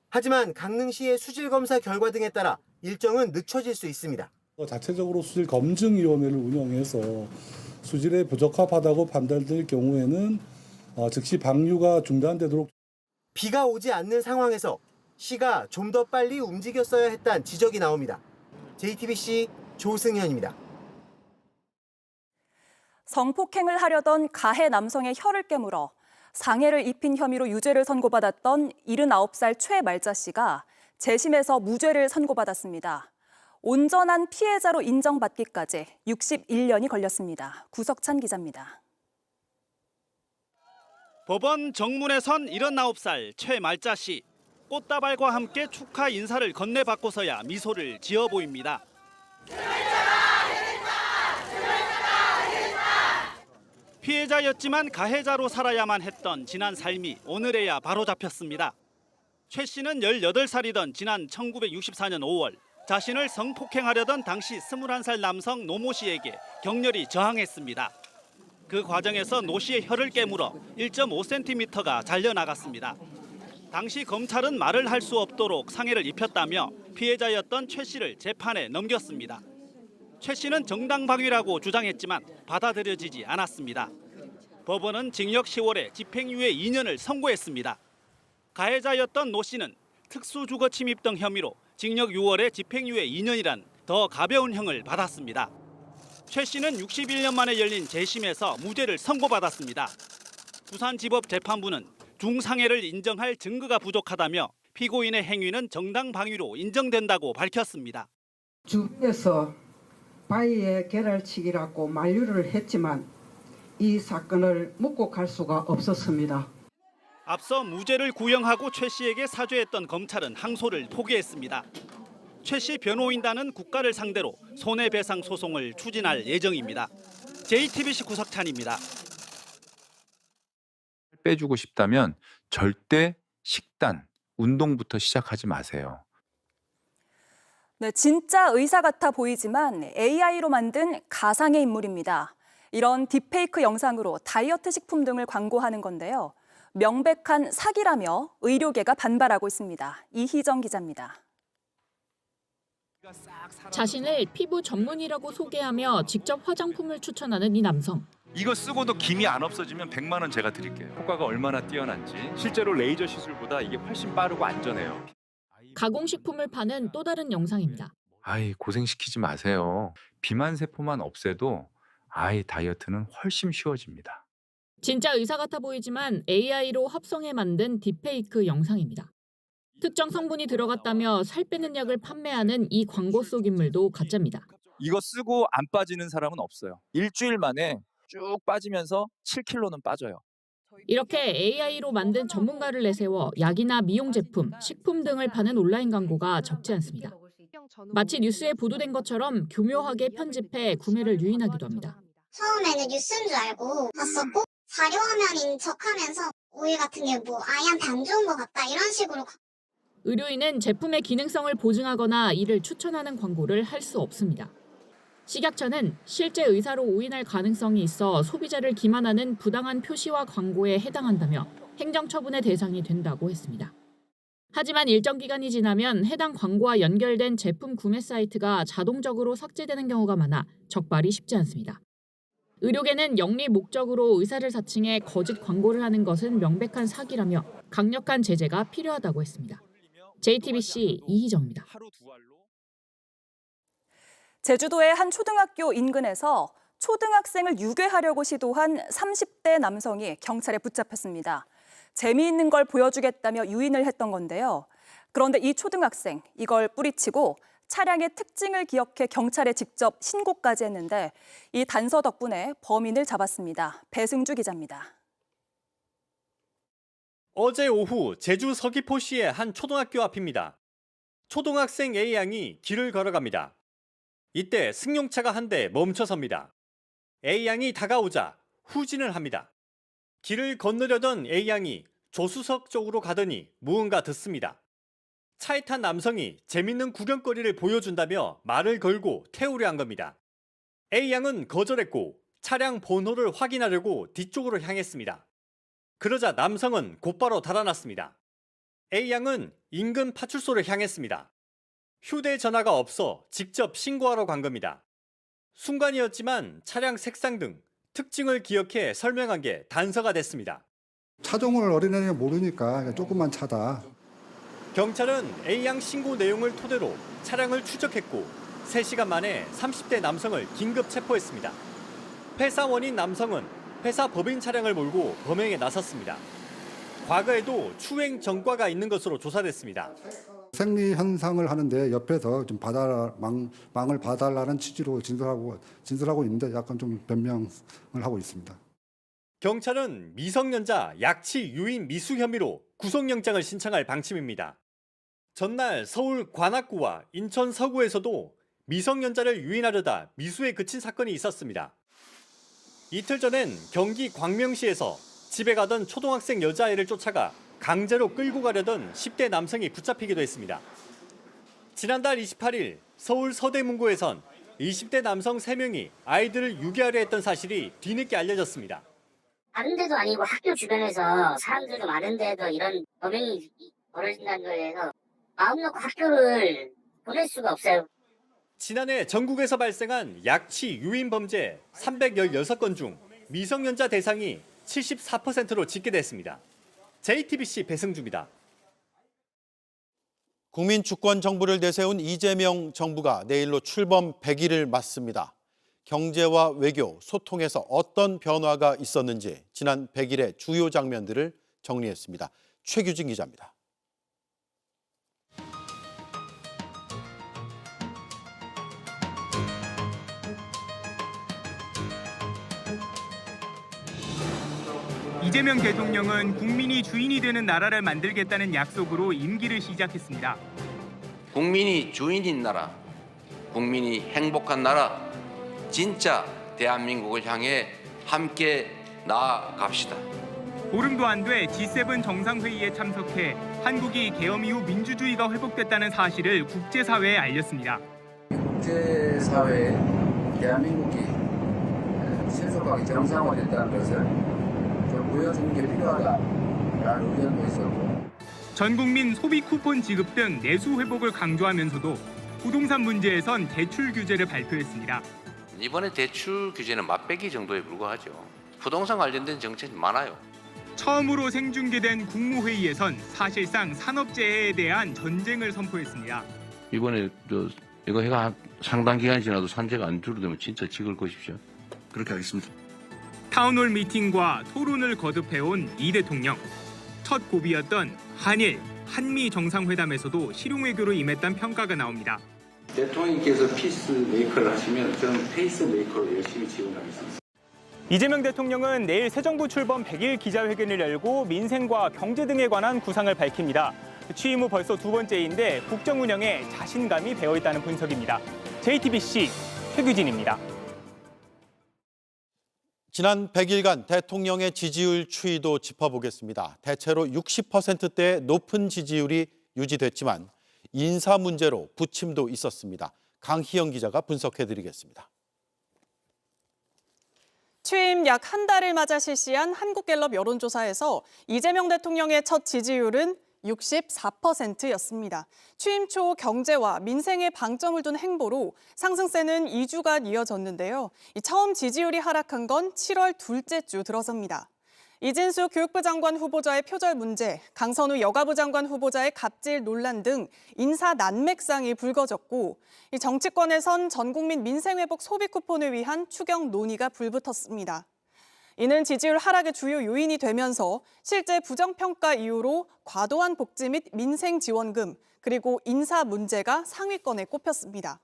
하지만 강릉시의 수질검사 결과 등에 따라 일정은 늦춰질 수 있습니다.
자체적으로 수질검증위원회를 운영해서 수질에 부적합하다고 판단될 경우에는 즉시 방류가 중단되도록.
비가 오지 않는 상황에서 시가 좀 더 빨리 움직였어야 했다는 지적이 나옵니다. JTBC 조승현입니다.
성폭행을 하려던 가해 남성의 혀를 깨물어 상해를 입힌 혐의로 유죄를 선고받았던 79살 최말자 씨가 재심에서 무죄를 선고받았습니다. 온전한 피해자로 인정받기까지 61년이 걸렸습니다. 구석찬 기자입니다.
법원 정문에 선 79살 최말자 씨. 꽃다발과 함께 축하 인사를 건네받고서야 미소를 지어 보입니다. 피해자였지만 가해자로 살아야만 했던 지난 삶이 오늘에야 바로잡혔습니다. 최 씨는 18살이던 지난 1964년 5월 자신을 성폭행하려던 당시 21살 남성 노모 씨에게 격렬히 저항했습니다. 그 과정에서 노 씨의 혀를 깨물어 1.5cm가 잘려나갔습니다. 당시 검찰은 말을 할 수 없도록 상해를 입혔다며 피해자였던 최 씨를 재판에 넘겼습니다. 최 씨는 정당방위라고 주장했지만 받아들여지지 않았습니다. 법원은 징역 10월에 집행유예 2년을 선고했습니다. 가해자였던 노 씨는 특수주거침입 등 혐의로 징역 6월에 집행유예 2년이란 더 가벼운 형을 받았습니다. 최 씨는 61년 만에 열린 재심에서 무죄를 선고받았습니다. 부산지법재판부는 중상해를 인정할 증거가 부족하다며 피고인의 행위는 정당방위로 인정된다고 밝혔습니다.
주변에서 바위에 계랄치기라고 만류를 했지만 이 사건을 묻고 갈 수가 없었습니다.
앞서 무죄를 구형하고 최 씨에게 사죄했던 검찰은 항소를 포기했습니다. 최 씨 변호인단은 국가를 상대로 손해배상 소송을 추진할 예정입니다. JTBC 구석찬입니다.
빼주고 싶다면 절대 식단, 운동부터 시작하지 마세요.
네, 진짜 의사 같아 보이지만 AI로 만든 가상의 인물입니다. 이런 딥페이크 영상으로 다이어트 식품 등을 광고하는 건데요. 명백한 사기라며 의료계가 반발하고 있습니다. 이희정 기자입니다.
자신을 피부 전문이라고 소개하며 직접 화장품을 추천하는 이 남성.
이거 쓰고도 김이 안 없어지면 100만 원 제가 드릴게요. 효과가 얼마나 뛰어난지. 실제로 레이저 시술보다 이게 훨씬 빠르고 안전해요.
가공식품을 파는 또 다른 영상입니다.
아이, 고생시키지 마세요. 비만 세포만 없애도 다이어트는 훨씬 쉬워집니다.
진짜 의사 같아 보이지만 AI로 합성해 만든 딥페이크 영상입니다. 특정 성분이 들어갔다며 살 빼는 약을 판매하는 이 광고 속 인물도 가짜입니다.
이거 쓰고 안 빠지는 사람은 없어요. 일주일 만에 쭉 빠지면서 7kg는 빠져요.
이렇게 AI로 만든 전문가를 내세워 약이나 미용 제품, 식품 등을 파는 온라인 광고가 적지 않습니다. 마치 뉴스에 보도된 것처럼 교묘하게 편집해 구매를 유인하기도 합니다.
처음에는 뉴스인 줄 알고 봤었고 자료 화면인 척하면서 오일 같은 게 뭐 아이한테 안 좋은 것 같다 이런 식으로.
의료인은 제품의 기능성을 보증하거나 이를 추천하는 광고를 할 수 없습니다. 식약처는 실제 의사로 오인할 가능성이 있어 소비자를 기만하는 부당한 표시와 광고에 해당한다며 행정처분의 대상이 된다고 했습니다. 하지만 일정 기간이 지나면 해당 광고와 연결된 제품 구매 사이트가 자동적으로 삭제되는 경우가 많아 적발이 쉽지 않습니다. 의료계는 영리 목적으로 의사를 사칭해 거짓 광고를 하는 것은 명백한 사기라며 강력한 제재가 필요하다고 했습니다. JTBC 이희정입니다.
제주도의 한 초등학교 인근에서 초등학생을 유괴하려고 시도한 30대 남성이 경찰에 붙잡혔습니다. 재미있는 걸 보여주겠다며 유인을 했던 건데요. 그런데 이 초등학생, 이걸 뿌리치고 차량의 특징을 기억해 경찰에 직접 신고까지 했는데 이 단서 덕분에 범인을 잡았습니다. 배승주 기자입니다.
어제 오후 제주 서귀포시의 한 초등학교 앞입니다. 초등학생 A양이 길을 걸어갑니다. 이때 승용차가 한 대 멈춰섭니다. A양이 다가오자 후진을 합니다. 길을 건너려던 A양이 조수석 쪽으로 가더니 무언가 듣습니다. 차에 탄 남성이 재밌는 구경거리를 보여준다며 말을 걸고 태우려 한 겁니다. A양은 거절했고 차량 번호를 확인하려고 뒤쪽으로 향했습니다. 그러자 남성은 곧바로 달아났습니다. A양은 인근 파출소를 향했습니다. 휴대전화가 없어 직접 신고하러 간 겁니다. 순간이었지만 차량 색상 등 특징을 기억해 설명한 게 단서가 됐습니다.
차종을 어린애가 모르니까 조그만 차다.
경찰은 A양 신고 내용을 토대로 차량을 추적했고 3시간 만에 30대 남성을 긴급 체포했습니다. 회사원인 남성은 회사 법인 차량을 몰고 범행에 나섰습니다. 과거에도 추행 전과가 있는 것으로 조사됐습니다.
생리 현상을 하는데 옆에서 좀 망을 봐달라는 취지로 진술하고 있는데 약간 좀 변명을 하고 있습니다.
경찰은 미성년자 약취 유인 미수 혐의로 구속영장을 신청할 방침입니다. 전날 서울 관악구와 인천 서구에서도 미성년자를 유인하려다 미수에 그친 사건이 있었습니다. 이틀 전엔 경기 광명시에서 집에 가던 초등학생 여자아이를 쫓아가 강제로 끌고 가려던 10대 남성이 붙잡히기도 했습니다. 지난달 28일 서울 서대문구에선 20대 남성 3명이 아이들을 유괴하려 했던 사실이 뒤늦게 알려졌습니다.
다른 데도 아니고 학교 주변에서 사람들도 많은데도 이런 범행이 벌어진다는 거에서 마음 놓고 학교를 보낼 수가 없어요.
지난해 전국에서 발생한 약취 유인 범죄 316건 중 미성년자 대상이 74%로 집계됐습니다. JTBC 배승주입니다.
국민주권 정부를 내세운 이재명 정부가 내일로 출범 100일을 맞습니다. 경제와 외교, 소통에서 어떤 변화가 있었는지 지난 100일의 주요 장면들을 정리했습니다. 최규진 기자입니다.
이재명 대통령은 국민이 주인이 되는 나라를 만들겠다는 약속으로 임기를 시작했습니다.
국민이 주인인 나라, 국민이 행복한 나라, 진짜 대한민국을 향해 함께 나아갑시다.
보름도 안 돼 G7 정상회의에 참석해 한국이 계엄 이후 민주주의가 회복됐다는 사실을 국제사회에 알렸습니다.
국제사회에 대한민국이 신속하게 정상화됐다는 것을 보여주는 게 필요하다라는 의견도 있었고,
전 국민 소비 쿠폰 지급 등 내수 회복을 강조하면서도 부동산 문제에선 대출 규제를 발표했습니다.
이번에 대출 규제는 맛배기 정도에 불과하죠. 부동산 관련된 정책이 많아요.
처음으로 생중계된 국무회의에선 사실상 산업재해에 대한 전쟁을 선포했습니다.
이번에 이거 해가 상당 기간이 지나도 산재가 안 줄어들면 진짜 찍을 것이죠. 그렇게 하겠습니다.
타운홀 미팅과 토론을 거듭해온 이 대통령. 첫 고비였던 한일, 한미 정상회담에서도 실용외교로 임했다는 평가가 나옵니다.
대통령께서 피스메이커를 하시면 저는 페이스메이커로 열심히 지원하겠습니다.
이재명 대통령은 내일 새 정부 출범 100일 기자회견을 열고 민생과 경제 등에 관한 구상을 밝힙니다. 취임 후 벌써 두 번째인데 국정 운영에 자신감이 배어있다는 분석입니다. JTBC 최규진입니다.
지난 100일간 대통령의 지지율 추이도 짚어보겠습니다. 대체로 60%대의 높은 지지율이 유지됐지만 인사 문제로 부침도 있었습니다. 강희영 기자가 분석해드리겠습니다.
취임 약 한 달을 맞아 실시한 한국갤럽 여론조사에서 이재명 대통령의 첫 지지율은 64%였습니다. 취임 초 경제와 민생에 방점을 둔 행보로 상승세는 2주간 이어졌는데요. 처음 지지율이 하락한 건 7월 둘째 주 들어서입니다. 이진수 교육부 장관 후보자의 표절 문제, 강선우 여가부 장관 후보자의 갑질 논란 등 인사 난맥상이 불거졌고 정치권에선 전국민 민생회복 소비 쿠폰을 위한 추경 논의가 불붙었습니다. 이는 지지율 하락의 주요 요인이 되면서 실제 부정평가 이후로 과도한 복지 및 민생지원금, 그리고 인사 문제가 상위권에 꼽혔습니다.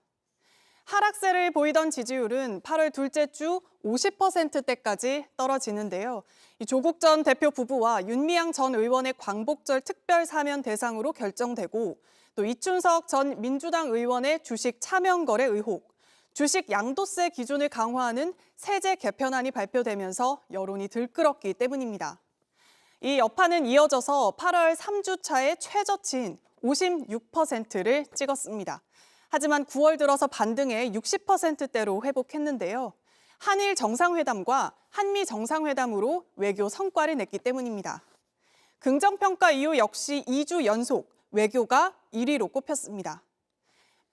하락세를 보이던 지지율은 8월 둘째 주 50%대까지 떨어지는데요. 조국 전 대표 부부와 윤미향 전 의원의 광복절 특별 사면 대상으로 결정되고 또 이춘석 전 민주당 의원의 주식 차명 거래 의혹, 주식 양도세 기준을 강화하는 세제 개편안이 발표되면서 여론이 들끓었기 때문입니다. 이 여파는 이어져서 8월 3주차의 최저치인 56%를 찍었습니다. 하지만 9월 들어서 반등해 60%대로 회복했는데요. 한일 정상회담과 한미 정상회담으로 외교 성과를 냈기 때문입니다. 긍정평가 이후 역시 2주 연속 외교가 1위로 꼽혔습니다.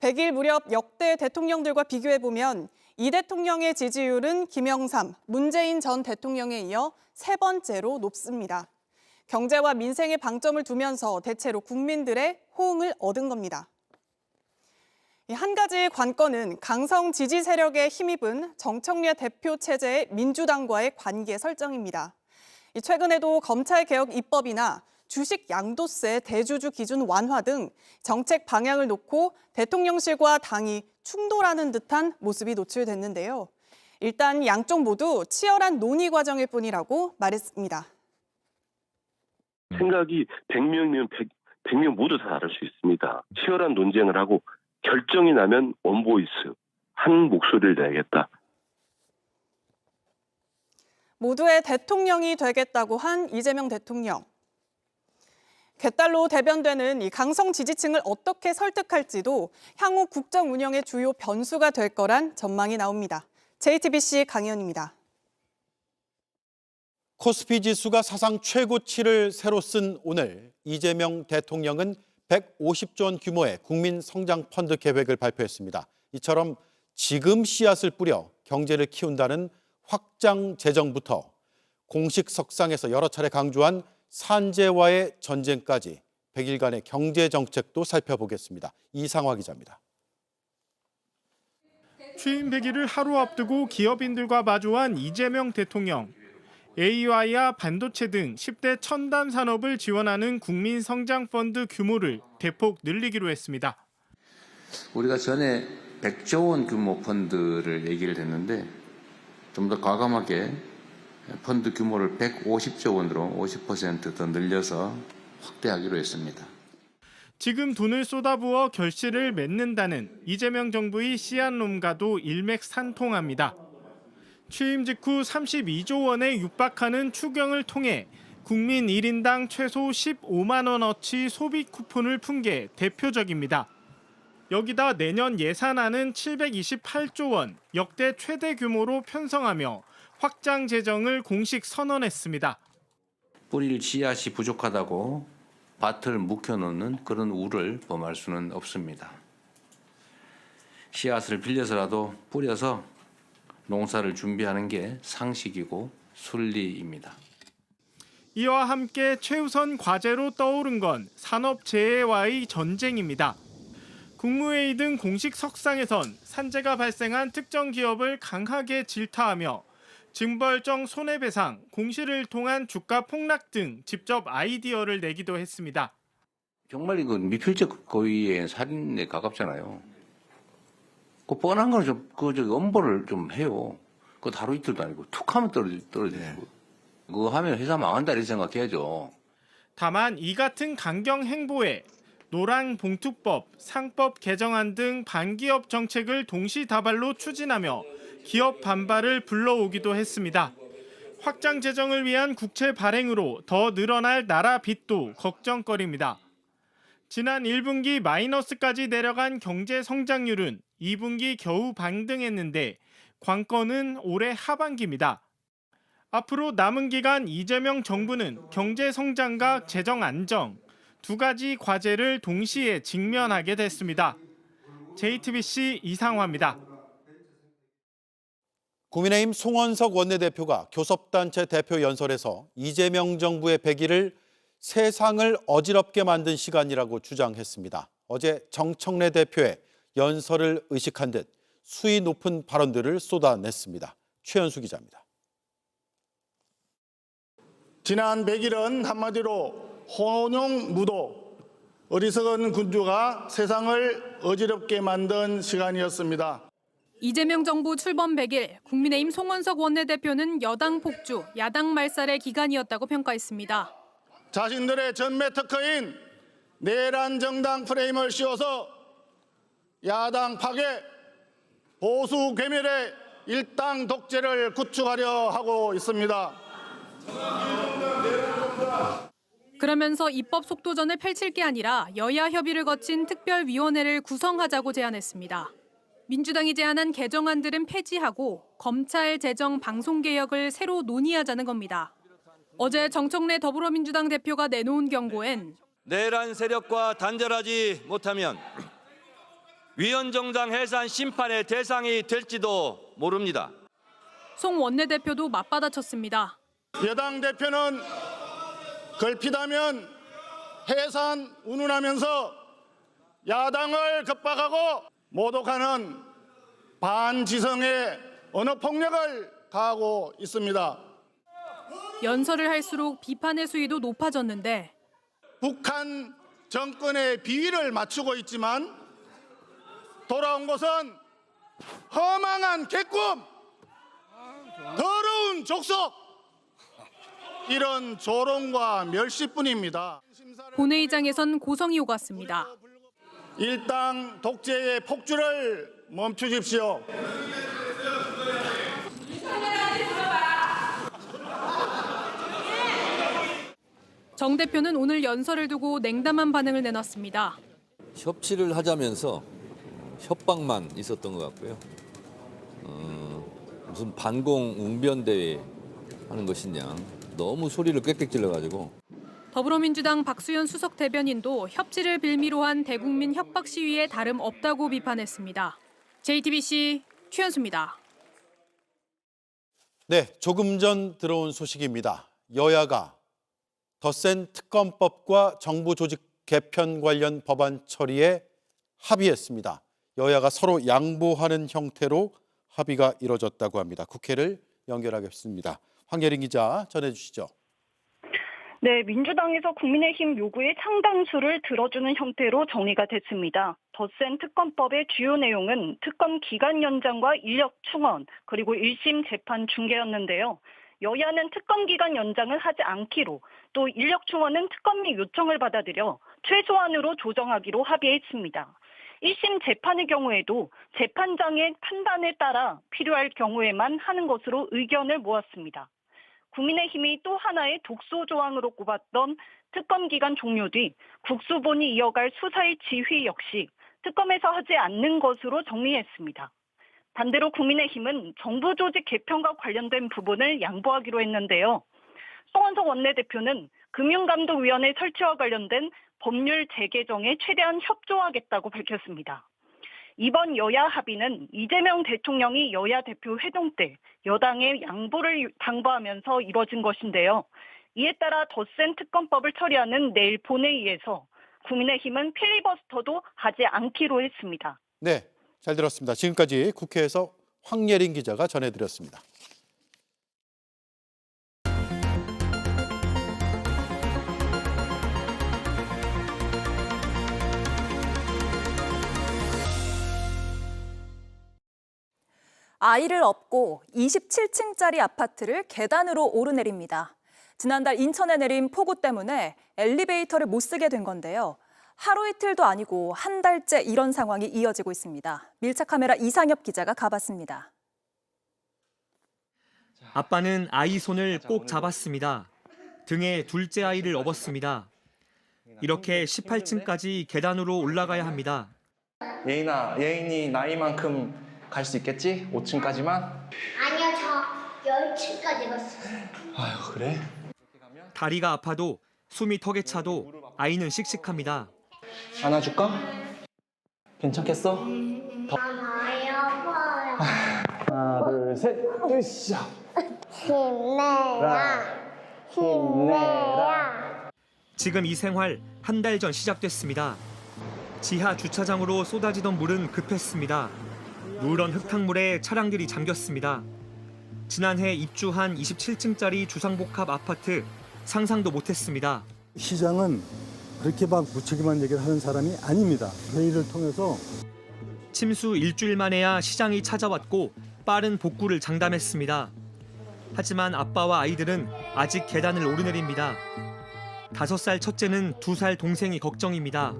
100일 무렵 역대 대통령들과 비교해보면 이 대통령의 지지율은 김영삼, 문재인 전 대통령에 이어 세 번째로 높습니다. 경제와 민생에 방점을 두면서 대체로 국민들의 호응을 얻은 겁니다. 한 가지 관건은 강성 지지 세력에 힘입은 정청래 대표 체제의 민주당과의 관계 설정입니다. 최근에도 검찰개혁 입법이나 주식 양도세 대주주 기준 완화 등 정책 방향을 놓고 대통령실과 당이 충돌하는 듯한 모습이 노출됐는데요. 일단 양쪽 모두 치열한 논의 과정일 뿐이라고 말했습니다.
생각이 100명이면 100명 모두 다 다를 수 있습니다. 치열한 논쟁을 하고 결정이 나면 원보이스, 한 목소리를 내겠다.
모두의 대통령이 되겠다고 한 이재명 대통령. 개딸로 대변되는 이 강성 지지층을 어떻게 설득할지도 향후 국정 운영의 주요 변수가 될 거란 전망이 나옵니다. JTBC 강희연입니다.
코스피 지수가 사상 최고치를 새로 쓴 오늘 이재명 대통령은 150조 원 규모의 국민 성장 펀드 계획을 발표했습니다. 이처럼 지금 씨앗을 뿌려 경제를 키운다는 확장 재정부터 공식 석상에서 여러 차례 강조한 산재와의 전쟁까지 100일간의 경제 정책도 살펴보겠습니다. 이상화 기자입니다.
취임 100일을 하루 앞두고 기업인들과 마주한 이재명 대통령. AI와 반도체 등 10대 첨단 산업을 지원하는 국민성장펀드 규모를 대폭 늘리기로 했습니다.
우리가 전에 100조 원 규모 펀드를 얘기를 했는데 좀 더 과감하게 펀드 규모를 150조 원으로 50% 더 늘려서 확대하기로 했습니다.
지금 돈을 쏟아부어 결실을 맺는다는 이재명 정부의 씨앗론과도 일맥상통합니다. 취임 직후 32조 원에 육박하는 추경을 통해 국민 1인당 최소 15만 원어치 소비 쿠폰을 푼 게 대표적입니다. 여기다 내년 예산안은 728조 원, 역대 최대 규모로 편성하며 확장 재정을 공식 선언했습니다.
뿌릴 씨앗이 부족하다고 밭을 묵혀놓는 그런 우를 범할 수는 없습니다. 씨앗을 빌려서라도 뿌려서 농사를 준비하는 게 상식이고 순리입니다.
이와 함께 최우선 과제로 떠오른 건 산업재해와의 전쟁입니다. 국무회의 등 공식 석상에선 산재가 발생한 특정 기업을 강하게 질타하며 징벌적 손해배상, 공시를 통한 주가 폭락 등 직접 아이디어를 내기도 했습니다.
정말 이거 미필적 고의의 살인에 가깝잖아요. 그 뻔한 걸 좀 엄벌을 좀 해요.
그거 하루 이틀도 아니고 툭 하면 떨어지는 거. 그거 하면 회사 망한다 이렇게 생각해야죠.
다만 이 같은 강경 행보에 노란봉투법, 상법 개정안 등 반기업 정책을 동시다발로 추진하며 기업 반발을 불러오기도 했습니다. 확장 재정을 위한 국채 발행으로 더 늘어날 나라 빚도 걱정거리입니다. 지난 1분기 마이너스까지 내려간 경제 성장률은 2분기 겨우 반등했는데 관건은 올해 하반기입니다. 앞으로 남은 기간 이재명 정부는 경제 성장과 재정 안정 두 가지 과제를 동시에 직면하게 됐습니다. JTBC 이상화입니다.
국민의힘 송원석 원내대표가 교섭단체 대표 연설에서 이재명 정부의 100일을 세상을 어지럽게 만든 시간이라고 주장했습니다. 어제 정청래 대표의 연설을 의식한 듯 수위 높은 발언들을 쏟아냈습니다. 최현수 기자입니다.
지난 100일은 한마디로 혼용무도, 어리석은 군주가 세상을 어지럽게 만든 시간이었습니다.
이재명 정부 출범 100일, 국민의힘 송원석 원내대표는 여당 폭주, 야당 말살의 기간이었다고 평가했습니다.
자신들의 전매 특허인 내란 정당 프레임을 씌워서 야당 파괴, 보수 괴멸의 일당 독재를 구축하려 하고 있습니다.
그러면서 입법 속도전을 펼칠 게 아니라 여야 협의를 거친 특별위원회를 구성하자고 제안했습니다. 민주당이 제안한 개정안들은 폐지하고 검찰, 재정, 방송개혁을 새로 논의하자는 겁니다. 어제 정청래 더불어민주당 대표가 내놓은 경고엔
내란 세력과 단절하지 못하면 위헌정당 해산 심판의 대상이 될지도 모릅니다.
송 원내대표도 맞받아쳤습니다.
여당 대표는 걸핏하면 해산 운운하면서 야당을 겁박하고 모독하는 반지성의 언어폭력을 가하고 있습니다.
연설을 할수록 비판의 수위도 높아졌는데
북한 정권의 비위를 맞추고 있지만 돌아온 것은 허망한 개꿈, 더러운 족속, 이런 조롱과 멸시뿐입니다.
본회의장에선 고성이 오갔습니다.
일당 독재의 폭주를 멈추십시오.
정 대표는 오늘 연설을 두고 냉담한 반응을 내놨습니다.
협치를 하자면서 협박만 있었던 것 같고요. 무슨 반공 웅변대회 하는 것이냐. 너무 소리를 꽥꽥 질러가지고.
더불어민주당 박수현 수석 대변인도 협치를 빌미로 한 대국민 협박 시위에 다름없다고 비판했습니다. JTBC 최현수입니다.
네, 조금 전 들어온 소식입니다. 여야가 더 센 특검법과 정부 조직 개편 관련 법안 처리에 합의했습니다. 여야가 서로 양보하는 형태로 합의가 이뤄졌다고 합니다. 국회를 연결하겠습니다. 황예린 기자 전해주시죠.
네, 민주당에서 국민의힘 요구의 상당수를 들어주는 형태로 정리가 됐습니다. 덧센 특검법의 주요 내용은 특검 기간 연장과 인력 충원, 그리고 1심 재판 중계였는데요. 여야는 특검 기간 연장을 하지 않기로, 또 인력 충원은 특검이 요청을 받아들여 최소한으로 조정하기로 합의했습니다. 1심 재판의 경우에도 재판장의 판단에 따라 필요할 경우에만 하는 것으로 의견을 모았습니다. 국민의힘이 또 하나의 독소 조항으로 꼽았던 특검 기간 종료 뒤 국수본이 이어갈 수사의 지휘 역시 특검에서 하지 않는 것으로 정리했습니다. 반대로 국민의힘은 정부 조직 개편과 관련된 부분을 양보하기로 했는데요. 송원석 원내대표는 금융감독위원회 설치와 관련된 법률 재개정에 최대한 협조하겠다고 밝혔습니다. 이번 여야 합의는 이재명 대통령이 여야 대표 회동 때 여당의 양보를 당부하면서 이뤄진 것인데요. 이에 따라 덧센 특검법을 처리하는 내일 본회의에서 국민의힘은 필리버스터도 하지 않기로 했습니다.
네, 잘 들었습니다. 지금까지 국회에서 황예린 기자가 전해드렸습니다.
아이를 업고 27층짜리 아파트를 계단으로 오르내립니다. 지난달 인천에 내린 폭우 때문에 엘리베이터를 못 쓰게 된 건데요. 하루 이틀도 아니고 한 달째 이런 상황이 이어지고 있습니다. 밀착 카메라 이상엽 기자가 가봤습니다.
아빠는 아이 손을 꼭 잡았습니다. 등에 둘째 아이를 업었습니다. 이렇게 18층까지 계단으로 올라가야 합니다.
예인아, 예인이 나이만큼 갈 수 있겠지? 5층까지만?
아니요, 저 10층까지 갔어요.
아유, 그래?
다리가 아파도 숨이 턱에 차도 아이는 씩씩합니다.
안아줄까? 괜찮겠어?
많이 아파요.
하나, 둘, 셋, 으쌰!
힘내라. 힘내라.
지금 이 생활 한 달 전 시작됐습니다. 지하 주차장으로 쏟아지던 물은 급했습니다. 누런 흙탕물에 차량들이 잠겼습니다. 지난해 입주한 27층짜리 주상복합 아파트 상상도 못했습니다.
시장은 그렇게 막 무책임한 얘기를 하는 사람이 아닙니다. 회의를 통해서
침수 일주일 만에야 시장이 찾아왔고 빠른 복구를 장담했습니다. 하지만 아빠와 아이들은 아직 계단을 오르내립니다. 5살 첫째는 2살 동생이 걱정입니다.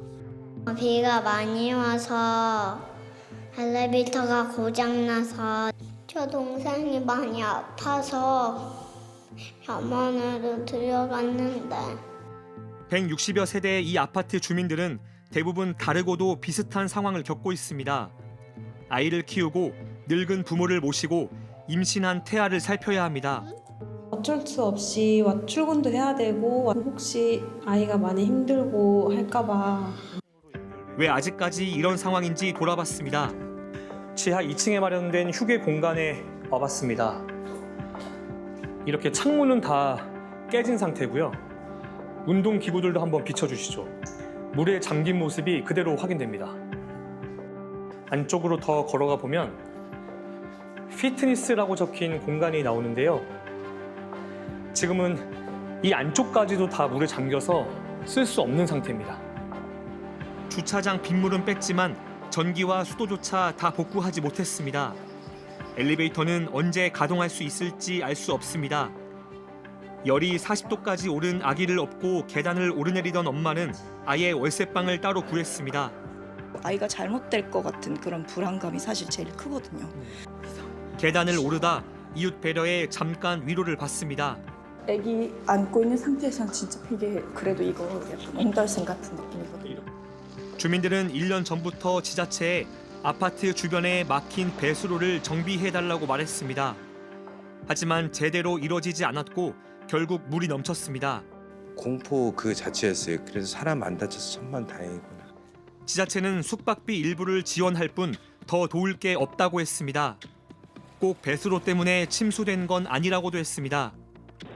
비가 많이 와서 엘리베이터가 고장나서 저 동생이 많이 아파서 병원으로 들여갔는데
160여 세대의 이 아파트 주민들은 대부분 다르고도 비슷한 상황을 겪고 있습니다. 아이를 키우고 늙은 부모를 모시고 임신한 태아를 살펴야 합니다.
어쩔 수 없이 출근도 해야 되고 혹시 아이가 많이 힘들고 할까봐.
왜 아직까지 이런 상황인지 돌아봤습니다. 지하 2층에 마련된 휴게 공간에 와봤습니다. 이렇게 창문은 다 깨진 상태고요. 운동기구들도 한번 비춰주시죠. 물에 잠긴 모습이 그대로 확인됩니다. 안쪽으로 더 걸어가 보면 피트니스라고 적힌 공간이 나오는데요. 지금은 이 안쪽까지도 다 물에 잠겨서 쓸 수 없는 상태입니다. 주차장 빗물은 뺐지만 전기와 수도조차 다 복구하지 못했습니다. 엘리베이터는 언제 가동할 수 있을지 알 수 없습니다. 열이 40도까지 오른 아기를 업고 계단을 오르내리던 엄마는 아예 월세방을 따로 구했습니다.
아이가 잘못될 것 같은 그런 불안감이 사실 제일 크거든요.
계단을 오르다 이웃 배려에 잠깐 위로를 받습니다.
아기 안고 있는 상태에서는 진짜 이게 그래도 이거 약간 옹달샘 같은 느낌이거든요.
주민들은 1년 전부터 지자체에 아파트 주변에 막힌 배수로를 정비해달라고 말했습니다. 하지만 제대로 이뤄지지 않았고 결국 물이 넘쳤습니다.
공포 그 자체였어요. 그래서 사람 안 다쳐서 천만다행이구나.
지자체는 숙박비 일부를 지원할 뿐 더 도울 게 없다고 했습니다. 꼭 배수로 때문에 침수된 건 아니라고도 했습니다.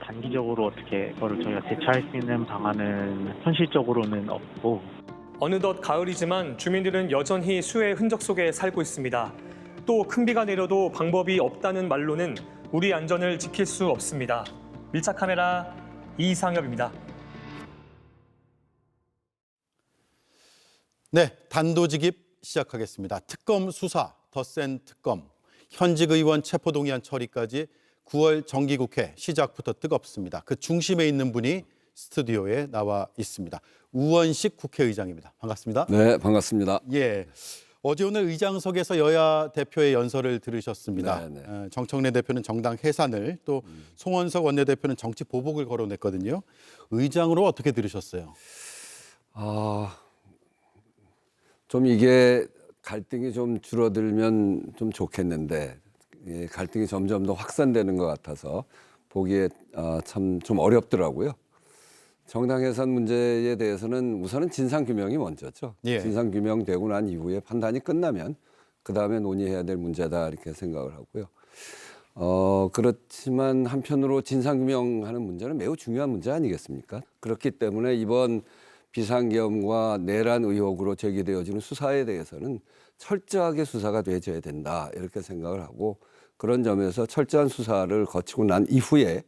단기적으로 어떻게 그거를 저희가 대처할 수 있는 방안은 현실적으로는 없고
어느덧 가을이지만 주민들은 여전히 수해의 흔적 속에 살고 있습니다. 또 큰 비가 내려도 방법이 없다는 말로는 우리 안전을 지킬 수 없습니다. 밀착 카메라 이상엽입니다.
네, 단도직입 시작하겠습니다. 특검 수사, 덧센 특검, 현직 의원 체포동의안 처리까지 9월 정기국회 시작부터 뜨겁습니다. 그 중심에 있는 분이 스튜디오에 나와 있습니다. 우원식 국회의장입니다. 반갑습니다.
네, 반갑습니다.
예, 어제 오늘 의장석에서 여야 대표의 연설을 들으셨습니다. 정청래 대표는 정당 해산을, 또 송원석 원내대표는 정치 보복을 거론했거든요. 의장으로 어떻게 들으셨어요?
좀 이게 갈등이 좀 줄어들면 좀 좋겠는데 갈등이 점점 더 확산되는 것 같아서 보기에 참 좀 어렵더라고요. 정당 해산 문제에 대해서는 우선은 진상규명이 먼저죠. 진상규명 되고 난 이후에 판단이 끝나면 그다음에 논의해야 될 문제다 이렇게 생각을 하고요. 그렇지만 한편으로 진상규명하는 문제는 매우 중요한 문제 아니겠습니까? 그렇기 때문에 이번 비상계엄과 내란 의혹으로 제기되어지는 수사에 대해서는 철저하게 수사가 돼줘야 된다 이렇게 생각을 하고, 그런 점에서 철저한 수사를 거치고 난 이후에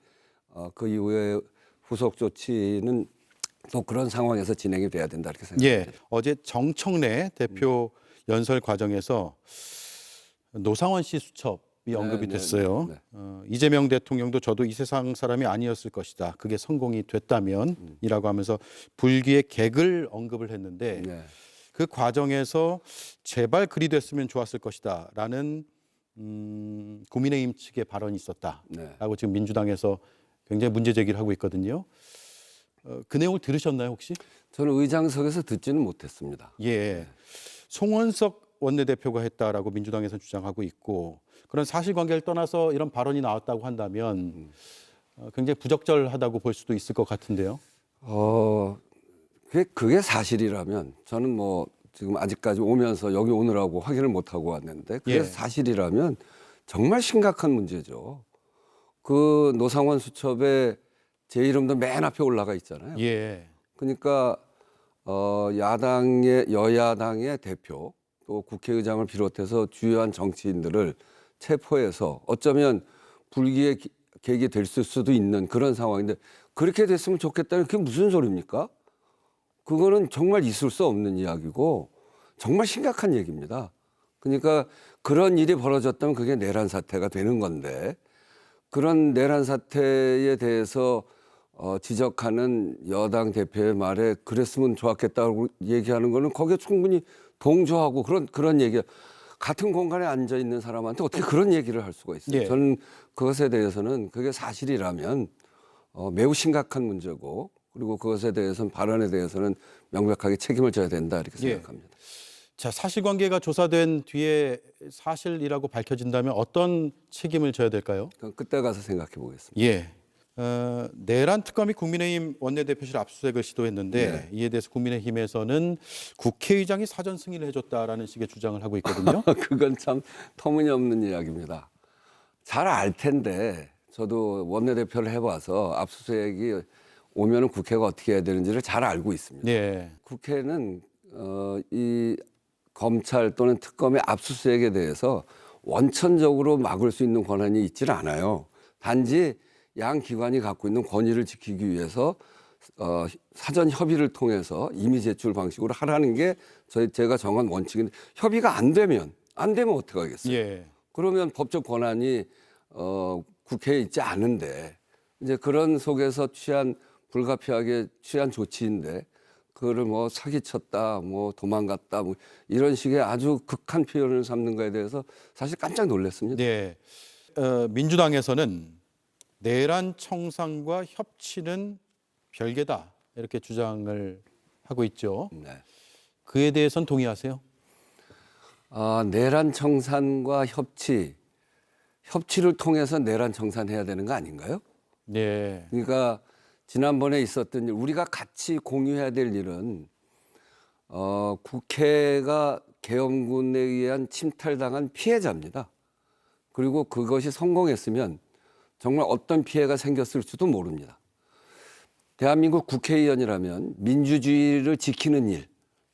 그 이후에 후속 조치는 또 그런 상황에서 진행이 돼야 된다 이렇게 생각합니다.
예, 어제 정청래 대표 연설 과정에서 노상원 씨 수첩 언급이 됐어요. 이재명 대통령도 저도 이 세상 사람이 아니었을 것이다. 그게 성공이 됐다면이라고 하면서 불기의 객을 언급을 했는데 그 과정에서 제발 그리 됐으면 좋았을 것이다라는 국민의힘 측의 발언이 있었다라고 지금 민주당에서 굉장히 문제 제기를 하고 있거든요. 그 내용을 들으셨나요 혹시?
저는 의장석에서 듣지는 못했습니다.
예, 송원석 원내대표가 했다라고 민주당에서 주장하고 있고 그런 사실관계를 떠나서 이런 발언이 나왔다고 한다면 굉장히 부적절하다고 볼 수도 있을 것 같은데요.
그게 사실이라면 저는 뭐 지금 아직까지 오면서 여기 오느라고 확인을 못하고 왔는데 그게
예.
사실이라면 정말 심각한 문제죠. 그 노상원 수첩에 제 이름도 맨 앞에 올라가 있잖아요.
예.
그러니까 여야당의 대표 또 국회의장을 비롯해서 주요한 정치인들을 체포해서 어쩌면 불기의 계기 될 수도 있는 그런 상황인데 그렇게 됐으면 좋겠다는 그게 무슨 소리입니까? 그거는 정말 있을 수 없는 이야기고 정말 심각한 얘기입니다. 그러니까 그런 일이 벌어졌다면 그게 내란 사태가 되는 건데 그런 내란 사태에 대해서 지적하는 여당 대표의 말에 그랬으면 좋았겠다고 얘기하는 거는 거기에 충분히 동조하고 그런 얘기 같은 공간에 앉아 있는 사람한테 어떻게 그런 얘기를 할 수가 있어요?
예.
저는 그것에 대해서는 그게 사실이라면 매우 심각한 문제고 그리고 그것에 대해서는 발언에 대해서는 명백하게 책임을 져야 된다 이렇게 생각합니다.
자, 사실관계가 조사된 뒤에 사실이라고 밝혀진다면 어떤 책임을 져야 될까요?
그때 가서 생각해 보겠습니다.
예. 내란 특검이 국민의힘 원내대표실 압수수색을 시도했는데 이에 대해서 국민의힘에서는 국회의장이 사전 승인을 해줬다라는 식의 주장을 하고 있거든요.
그건 참 터무니없는 이야기입니다. 잘 알 텐데 저도 원내대표를 해봐서 압수수색이 오면은 국회가 어떻게 해야 되는지를 잘 알고 있습니다.
예.
국회는 이 검찰 또는 특검의 압수수색에 대해서 원천적으로 막을 수 있는 권한이 있지는 않아요. 단지 양 기관이 갖고 있는 권위를 지키기 위해서 사전 협의를 통해서 임의 제출 방식으로 하라는 게 제가 정한 원칙인데 협의가 안 되면 어떻게 하겠어요?
예.
그러면 법적 권한이 국회에 있지 않은데 이제 그런 속에서 불가피하게 취한 조치인데 그거를 뭐 사기쳤다, 뭐 도망갔다, 뭐 이런 식의 아주 극한 표현을 삼는 거에 대해서 사실 깜짝 놀랐습니다.
네. 민주당에서는 내란 청산과 협치는 별개다 이렇게 주장을 하고 있죠. 그에 대해서는 동의하세요?
내란 청산과 협치를 통해서 내란 청산해야 되는 거 아닌가요?
네.
그러니까 지난번에 있었던 일, 우리가 같이 공유해야 될 일은 국회가 계엄군에 의한 침탈당한 피해자입니다. 그리고 그것이 성공했으면 정말 어떤 피해가 생겼을지도 모릅니다. 대한민국 국회의원이라면 민주주의를 지키는 일,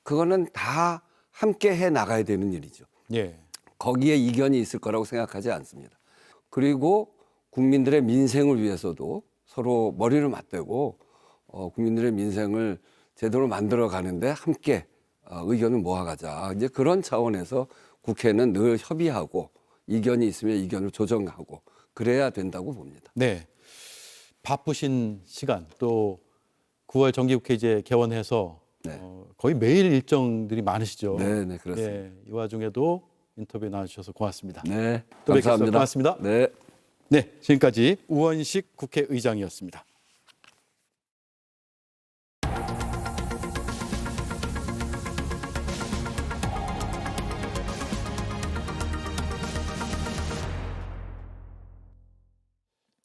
그거는 다 함께 해 나가야 되는 일이죠.
예.
거기에 이견이 있을 거라고 생각하지 않습니다. 그리고 국민들의 민생을 위해서도 서로 머리를 맞대고 국민들의 민생을 제대로 만들어 가는데 함께 의견을 모아가자. 이제 그런 차원에서 국회는 늘 협의하고 이견이 있으면 이견을 조정하고 그래야 된다고 봅니다.
네. 바쁘신 시간 또 9월 정기국회 이제 개원해서 거의 매일 일정들이 많으시죠.
네, 그렇습니다.
네, 이 와중에도 인터뷰 나와주셔서 고맙습니다.
네,
또 뵙겠습니다.
감사합니다.
고맙습니다. 네, 지금까지 우원식 국회의장이었습니다.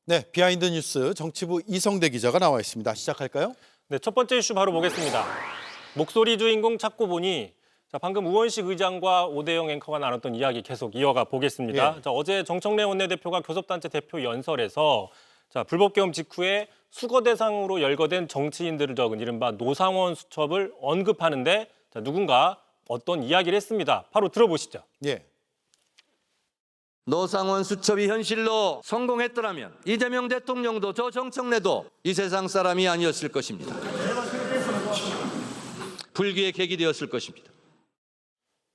네, 비하인드 뉴스 정치부 이성대 기자가 나와 있습니다. 시작할까요?
네, 첫 번째 이슈 바로 보겠습니다. 목소리 주인공 찾고 보니 방금 우원식 의장과 오대영 앵커가 나눴던 이야기 계속 이어가 보겠습니다.
예.
어제 정청래 원내대표가 교섭단체 대표 연설에서 불법 계엄 직후에 수거 대상으로 열거된 정치인들을 적은 이른바 노상원 수첩을 언급하는데 누군가 어떤 이야기를 했습니다. 바로 들어보시죠.
예.
노상원 수첩이 현실로 성공했더라면 이재명 대통령도 저 정청래도 이 세상 사람이 아니었을 것입니다. 불기의 계기 되었을 것입니다.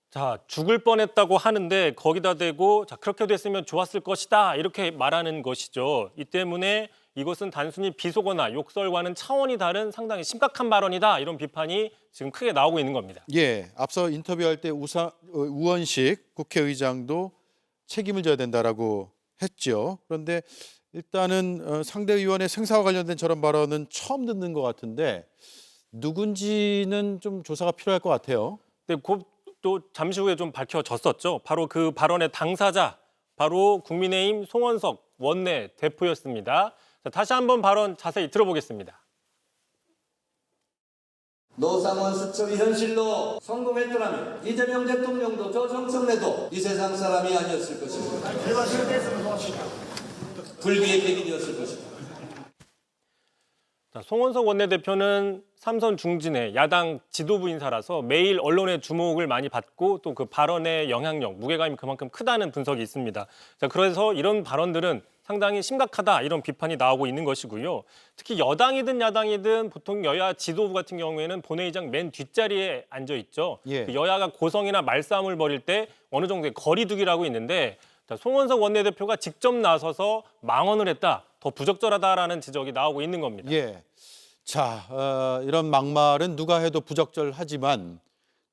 자, 죽을 뻔했다고 하는데 거기다 대고 자, 그렇게 됐으면 좋았을 것이다 이렇게 말하는 것이죠. 이 때문에 이것은 단순히 비속어나 욕설과는 차원이 다른 상당히 심각한 발언이다 이런 비판이 지금 크게 나오고 있는 겁니다.
예, 앞서 인터뷰할 때 우원식 국회의장도 책임을 져야 된다라고 했죠. 그런데 일단은 상대위원회 생사와 관련된 저런 발언은 처음 듣는 것 같은데 누군지는 좀 조사가 필요할 것 같아요.
네, 또 잠시 후에 좀 밝혀졌었죠. 바로 그 발언의 당사자, 바로 국민의힘 송원석 원내 대표였습니다. 자, 다시 한번 발언 자세히 들어보겠습니다.
노상원 수첩이 현실로 성공했더라면 이재명 대통령도 저 정청래도 이 세상 사람이 아니었을 것입니다. 불비의 객이었을 것입니다.
자, 송원석 원내대표는 삼선 중진의 야당 지도부 인사라서 매일 언론의 주목을 많이 받고 또 그 발언의 영향력, 무게감이 그만큼 크다는 분석이 있습니다. 자, 그래서 이런 발언들은 상당히 심각하다 이런 비판이 나오고 있는 것이고요. 특히 여당이든 야당이든 보통 여야 지도부 같은 경우에는 본회의장 맨 뒷자리에 앉아 있죠.
예.
그 여야가 고성이나 말싸움을 벌일 때 어느 정도의 거리두기라고 있는데 자, 송원석 원내대표가 직접 나서서 망언을 했다, 더 부적절하다라는 지적이 나오고 있는 겁니다.
예. 자, 이런 막말은 누가 해도 부적절하지만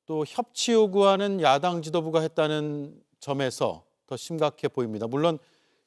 또 협치 요구하는 야당 지도부가 했다는 점에서 더 심각해 보입니다. 물론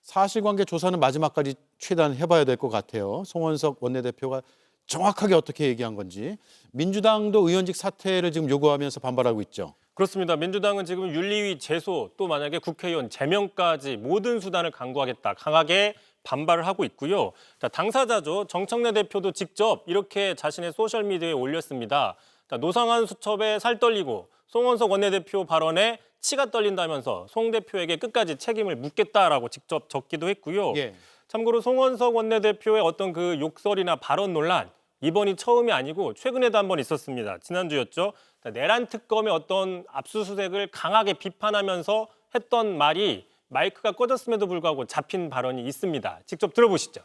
사실관계 조사는 마지막까지 최대한 해봐야 될 것 같아요. 송원석 원내대표가 정확하게 어떻게 얘기한 건지. 민주당도 의원직 사퇴를 지금 요구하면서 반발하고 있죠.
그렇습니다. 민주당은 지금 윤리위 제소 또 만약에 국회의원 제명까지 모든 수단을 강구하겠다 강하게 반발을 하고 있고요. 자, 당사자죠. 정청래 대표도 직접 이렇게 자신의 소셜미디어에 올렸습니다. 자, 노상환 수첩에 살 떨리고 송원석 원내대표 발언에 치가 떨린다면서 송 대표에게 끝까지 책임을 묻겠다라고 직접 적기도 했고요.
예.
참고로 송원석 원내대표의 어떤 그 욕설이나 발언 논란 이번이 처음이 아니고 최근에도 한 번 있었습니다. 지난주였죠. 내란 특검의 어떤 압수수색을 강하게 비판하면서 했던 말이 마이크가 꺼졌음에도 불구하고 잡힌 발언이 있습니다. 직접 들어보시죠.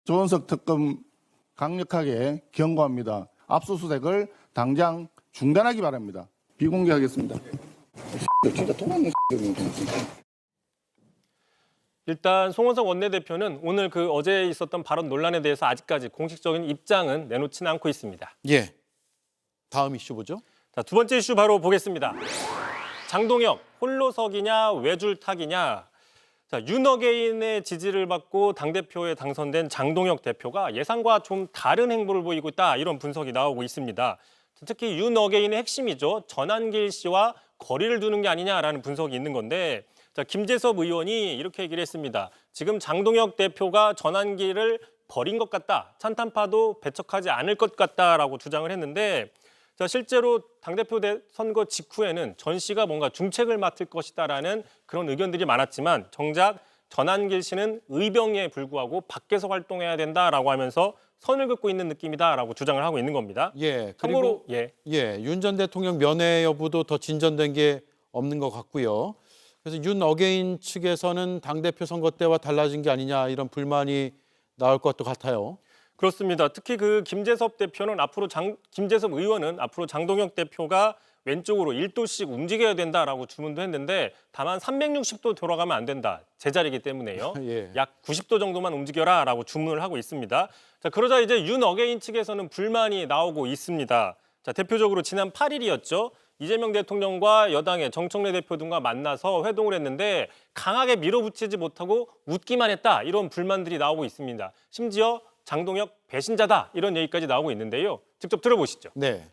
조원석 특검 강력하게 경고합니다. 압수수색을 당장 중단하기 바랍니다. 비공개하겠습니다. 진짜 통하는
일단 송원석 원내대표는 오늘 그 어제 있었던 발언 논란에 대해서 아직까지 공식적인 입장은 내놓지는 않고 있습니다.
예. 다음 이슈 보죠.
자, 두 번째 이슈 바로 보겠습니다. 장동혁 홀로서기냐 외줄타기냐. 자, 윤어게인의 지지를 받고 당대표에 당선된 장동혁 대표가 예상과 좀 다른 행보를 보이고 있다 이런 분석이 나오고 있습니다. 특히 윤어게인의 핵심이죠. 전한길 씨와 거리를 두는 게 아니냐라는 분석이 있는 건데 자, 김재섭 의원이 이렇게 얘기를 했습니다. 지금 장동혁 대표가 전한길을 버린 것 같다. 찬탄파도 배척하지 않을 것 같다라고 주장을 했는데 자, 실제로 당대표 선거 직후에는 전 씨가 뭔가 중책을 맡을 것이다라는 그런 의견들이 많았지만 정작 전한길 씨는 의병에 불구하고 밖에서 활동해야 된다라고 하면서 선을 긋고 있는 느낌이다라고 주장을 하고 있는 겁니다.
예.
참고로
그리고 윤 전 대통령 면회 여부도 더 진전된 게 없는 것 같고요. 그래서 윤 어게인 측에서는 당대표 선거 때와 달라진 게 아니냐 이런 불만이 나올 것도 같아요.
그렇습니다. 특히 그 김재섭 의원은 앞으로 장동혁 대표가 왼쪽으로 1도씩 움직여야 된다라고 주문도 했는데 다만 360도 돌아가면 안 된다. 제자리이기 때문에요.
예.
약 90도 정도만 움직여라라고 주문을 하고 있습니다. 자, 그러자 이제 윤 어게인 측에서는 불만이 나오고 있습니다. 자, 대표적으로 지난 8일이었죠. 이재명 대통령과 여당의 정청래 대표 등과 만나서 회동을 했는데 강하게 밀어붙이지 못하고 웃기만 했다. 이런 불만들이 나오고 있습니다. 심지어 장동혁 배신자다. 이런 얘기까지 나오고 있는데요. 직접 들어보시죠.
네.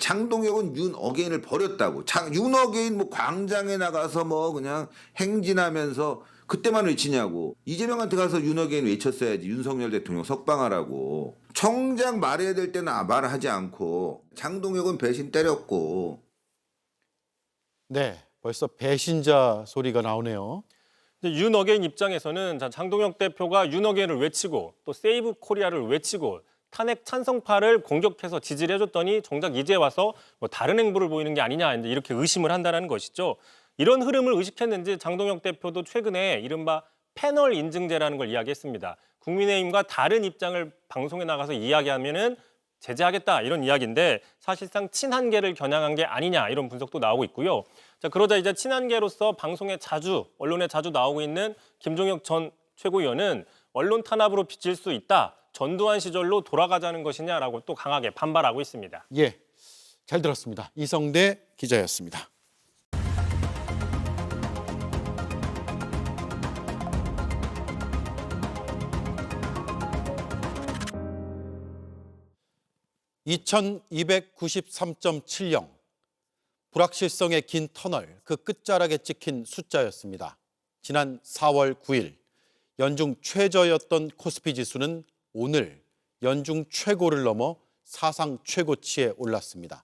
장동혁은 윤 어게인을 버렸다고. 윤 어게인 뭐 광장에 나가서 뭐 그냥 행진하면서 그때만 외치냐고. 이재명한테 가서 윤 어게인 외쳤어야지. 윤석열 대통령 석방하라고. 청장 말해야 될 때는 말을 하지 않고 장동혁은 배신 때렸고.
네, 벌써 배신자 소리가 나오네요.
윤 어게인 입장에서는 장동혁 대표가 윤 어게인을 외치고 또 세이브 코리아를 외치고 탄핵 찬성파를 공격해서 지지를 해줬더니 정작 이제 와서 뭐 다른 행보를 보이는 게 아니냐 이렇게 의심을 한다는 것이죠. 이런 흐름을 의식했는지 장동혁 대표도 최근에 이른바 패널 인증제라는 걸 이야기했습니다. 국민의힘과 다른 입장을 방송에 나가서 이야기하면은 제재하겠다 이런 이야기인데 사실상 친한계를 겨냥한 게 아니냐 이런 분석도 나오고 있고요. 자, 그러자 이제 친한계로서 방송에 자주 언론에 자주 나오고 있는 김종혁 전 최고위원은 언론 탄압으로 비칠 수 있다. 전두환 시절로 돌아가자는 것이냐라고 또 강하게 반발하고 있습니다.
예, 잘 들었습니다. 이성대 기자였습니다. (2293.70) 불확실성의 긴 터널 그 끝자락에 찍힌 숫자였습니다. 지난 4월 9일 연중 최저였던 코스피 지수는 오늘 연중 최고를 넘어 사상 최고치에 올랐습니다.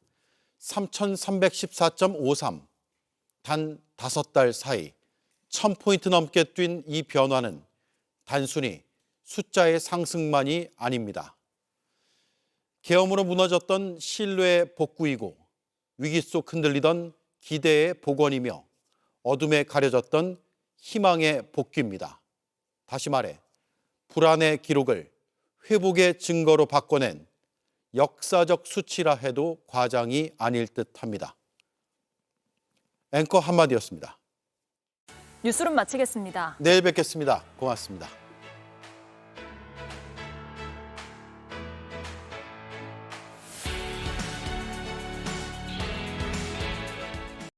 3,314.53. 단 5달 사이 1,000포인트 넘게 뛴 이 변화는 단순히 숫자의 상승만이 아닙니다. 계엄으로 무너졌던 신뢰의 복구이고 위기 속 흔들리던 기대의 복원이며 어둠에 가려졌던 희망의 복귀입니다. 다시 말해 불안의 기록을 회복의 증거로 바꿔낸 역사적 수치라 해도 과장이 아닐 듯합니다. 앵커 한마디였습니다.
뉴스룸 마치겠습니다.
내일 뵙겠습니다. 고맙습니다.